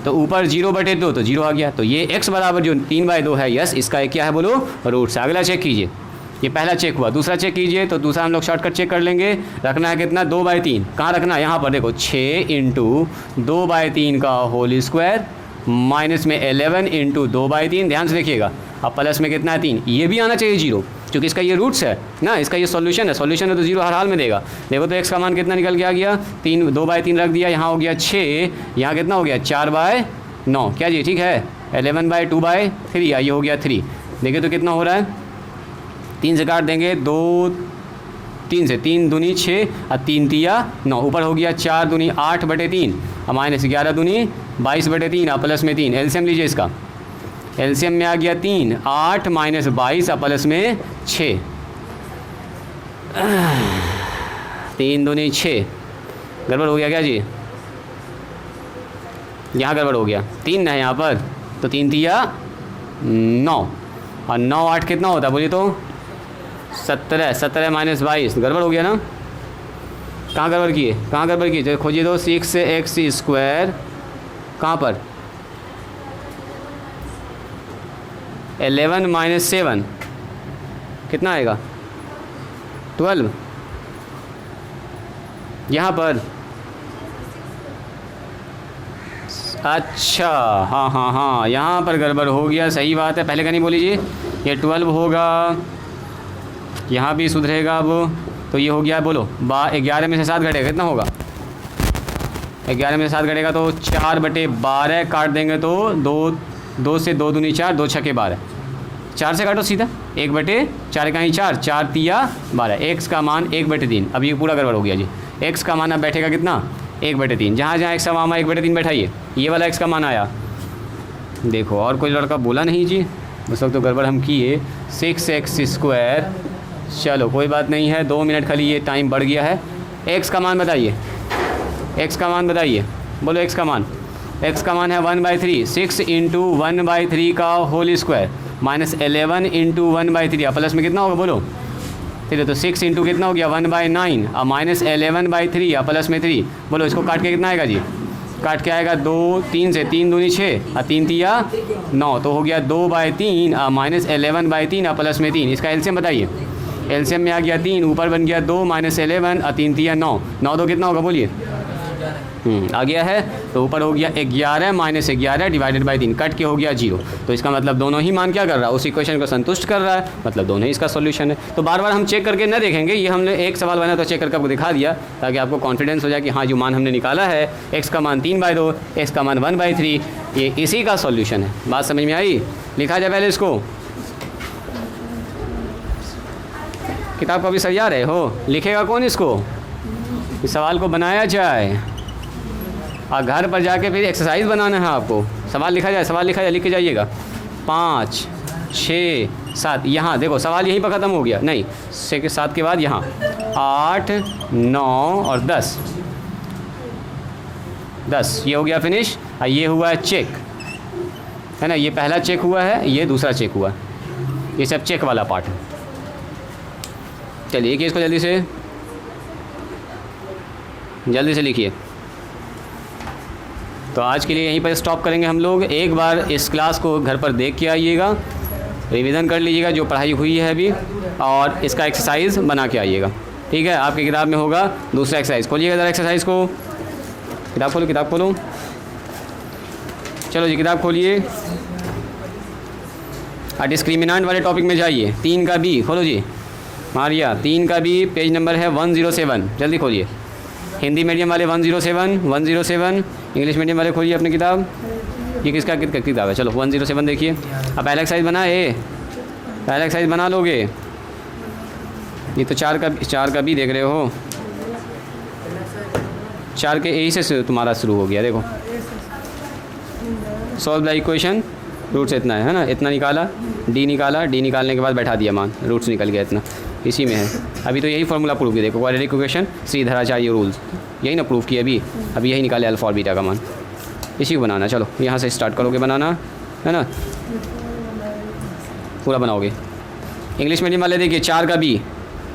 तो ऊपर 0/2 तो 0 आ गया। तो ये x बराबर जो 3/2 है, यस इसका एक क्या है बोलो रूट से। अगला चेक कीजिए, ये पहला चेक हुआ। दूसरा चेक कीजिए, तो दूसरा हम लोग शॉर्टकट चेक कर लेंगे। रखना है कितना 2/3, कहाँ रखना है यहाँ पर देखो 6 इंटू 2/3 का होल स्क्वायर माइनस में 11 इंटू 2/3, ध्यान से देखिएगा। अब प्लस में कितना है 3, ये भी आना चाहिए 0, क्योंकि इसका ये रूट्स है ना, इसका ये सॉल्यूशन है तो 0 हर हाल में देगा। देखो तो x का मान कितना निकल के आ गया 2/3 रख दिया, यहाँ हो गया 6, यहाँ कितना हो गया 4/9, क्या जी ठीक है 11/2/3, ये हो गया 3। देखिए तो कितना हो रहा है 3 से काट देंगे 2 3 से, 3 दूनी 6 और 3 तिया 9, ऊपर हो गया 4 दूनी 8/3 और माइनस 11 दूनी 22/3 और प्लस में 3। एलसीएम लीजिए इसका, एलसीएम में आ गया 3, 8 माइनस 22 और प्लस में 6, 3 दूनी 6, गड़बड़ हो गया क्या जी, यहाँ गड़बड़ हो गया 3 है यहाँ पर, तो 3 तिया 9 और 9 8 कितना होता है बोलिए तो 17, 17 माइनस 22, गड़बड़ हो गया ना। कहाँ गड़बड़ किए तो खोजिए तो 6x², कहाँ पर 11 माइनस 7 कितना आएगा 12, यहाँ पर अच्छा हाँ यहाँ पर गड़बड़ हो गया, सही बात है, पहले का नहीं बोली जी। ये 12 होगा, यहाँ भी सुधरेगा अब, तो ये हो गया बोलो 11 में से 7 घटेगा कितना होगा 11 में से 7 घटेगा तो 4/12, काट देंगे तो 2 से 2 दूनी 4, 2 छक्के 12, 4 से काटो सीधा 1/4 का ही 4, 4 तिया 12, x का मान 1/3। अब ये पूरा गड़बड़ हो गया जी, x का मान अब बैठेगा कितना 1/3, जहाँ x का मान 1/3 बैठाइए, ये वाला x का मान आया। देखो और कोई लड़का बोला नहीं जी, उस वक्त तो गड़बड़ हम किए। 6x², चलो कोई बात नहीं है, 2 मिनट खाली ये टाइम बढ़ गया है। x का मान बताइए, x का मान बताइए, बोलो x का मान है 1/3, 6 इंटू 1/3 का whole square minus 11 into 1/3, plus में कितना होगा बोलो, ठीक है तो 6 इंटू कितना हो गया 1/9 और माइनस 11/3 और प्लस में 3, बोलो इसको काट के कितना आएगा जी, काट के आएगा 2 3 से, 3 दूनी 6 और 3 तिया 9, तो हो गया 2/3 और माइनस 11/3 और प्लस में 3। इसका एलसीएम बताइए, एलसीएम में आ गया 3, ऊपर बन गया 2 माइनस 11 और 3 तिया 9, 9 2 कितना होगा बोलिए, आ गया है, तो ऊपर हो गया 11 माइनस 11 डिवाइडेड बाई 3, कट के हो गया 0। तो इसका मतलब दोनों ही मान क्या कर रहा है, उस इक्वेशन को संतुष्ट कर रहा है, मतलब दोनों ही इसका सॉल्यूशन है। तो बार बार हम चेक करके न देखेंगे, ये हमने एक सवाल बना तो चेक करके आपको दिखा दिया, ताकि आपको कॉन्फिडेंस हो जाए कि हाँ जो मान हमने निकाला है x का मान 3/2, x का मान 1/3, ये इसी का सॉल्यूशन है। बात समझ में आई, लिखा जाए पहले इसको, किताब को अभी सरिया रहे हो, लिखेगा कौन इसको, इस सवाल को बनाया जाए और घर पर जाके फिर एक्सरसाइज बनाना है आपको। सवाल लिखा जाए, लिख के जाइएगा 5 6 7, यहाँ देखो सवाल यहीं पर ख़त्म हो गया, नहीं 6 के 7 के बाद यहाँ 8 9 और 10, ये हो गया फिनिश। और ये हुआ चेक, है ना। ये पहला चेक हुआ है, ये दूसरा चेक हुआ, ये सब चेक वाला पार्ट है। चलिए एक इसको जल्दी से लिखिए। तो आज के लिए यहीं पर स्टॉप करेंगे हम लोग। एक बार इस क्लास को घर पर देख के आइएगा, रिवीजन कर लीजिएगा जो पढ़ाई हुई है अभी, और इसका एक्सरसाइज बना के आइएगा, ठीक है। आपकी किताब में होगा दूसरा एक्सरसाइज। खोलिएगा ज़रा एक्सरसाइज को, किताब खोलो। चलो जी किताब खोलिए और डिस्क्रिमिनेंट वाले टॉपिक में जाइए। 3 का बी खोलो जी मारिया, 3 का बी पेज नंबर है 107, जल्दी खोलिए। हिंदी मीडियम वाले 107, इंग्लिश मीडियम वाले खोलिए अपनी किताब। ये किसका किताब है? चलो 107 देखिए। अब पहला एक्सरसाइज बना है, पहला एक्सरसाइज बना लोगे। ये तो 4 का बी देख रहे हो, 4 के ए से तुम्हारा शुरू हो गया। देखो सॉल्व द इक्वेशन, रूट्स इतना है ना, इतना निकाला, डी निकालने के बाद बैठा दिया मान, रूट्स निकल गया इतना, इसी में है। अभी तो यही फार्मूला प्रूव किया, देखो क्वाड्रेटिक इक्वेशन श्रीधराचार्य रूल्स, यही ना प्रूव किया अभी यही निकाले अल्फा और बीटा का मान, इसी को बनाना। चलो यहाँ से स्टार्ट करोगे बनाना, है ना, पूरा बनाओगे। इंग्लिश मीडियम वाले देखिए 4 का बी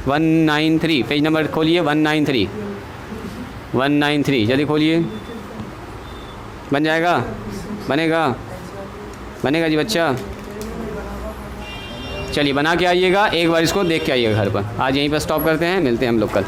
193, पेज नंबर खोलिए 193, जल्दी खोलिए। बन जाएगा, बनेगा जी बच्चा। चलिए बना के आइएगा, एक बार इसको देख के आइएगा घर पर। आज यहीं पर स्टॉप करते हैं, मिलते हैं हम लोग कल।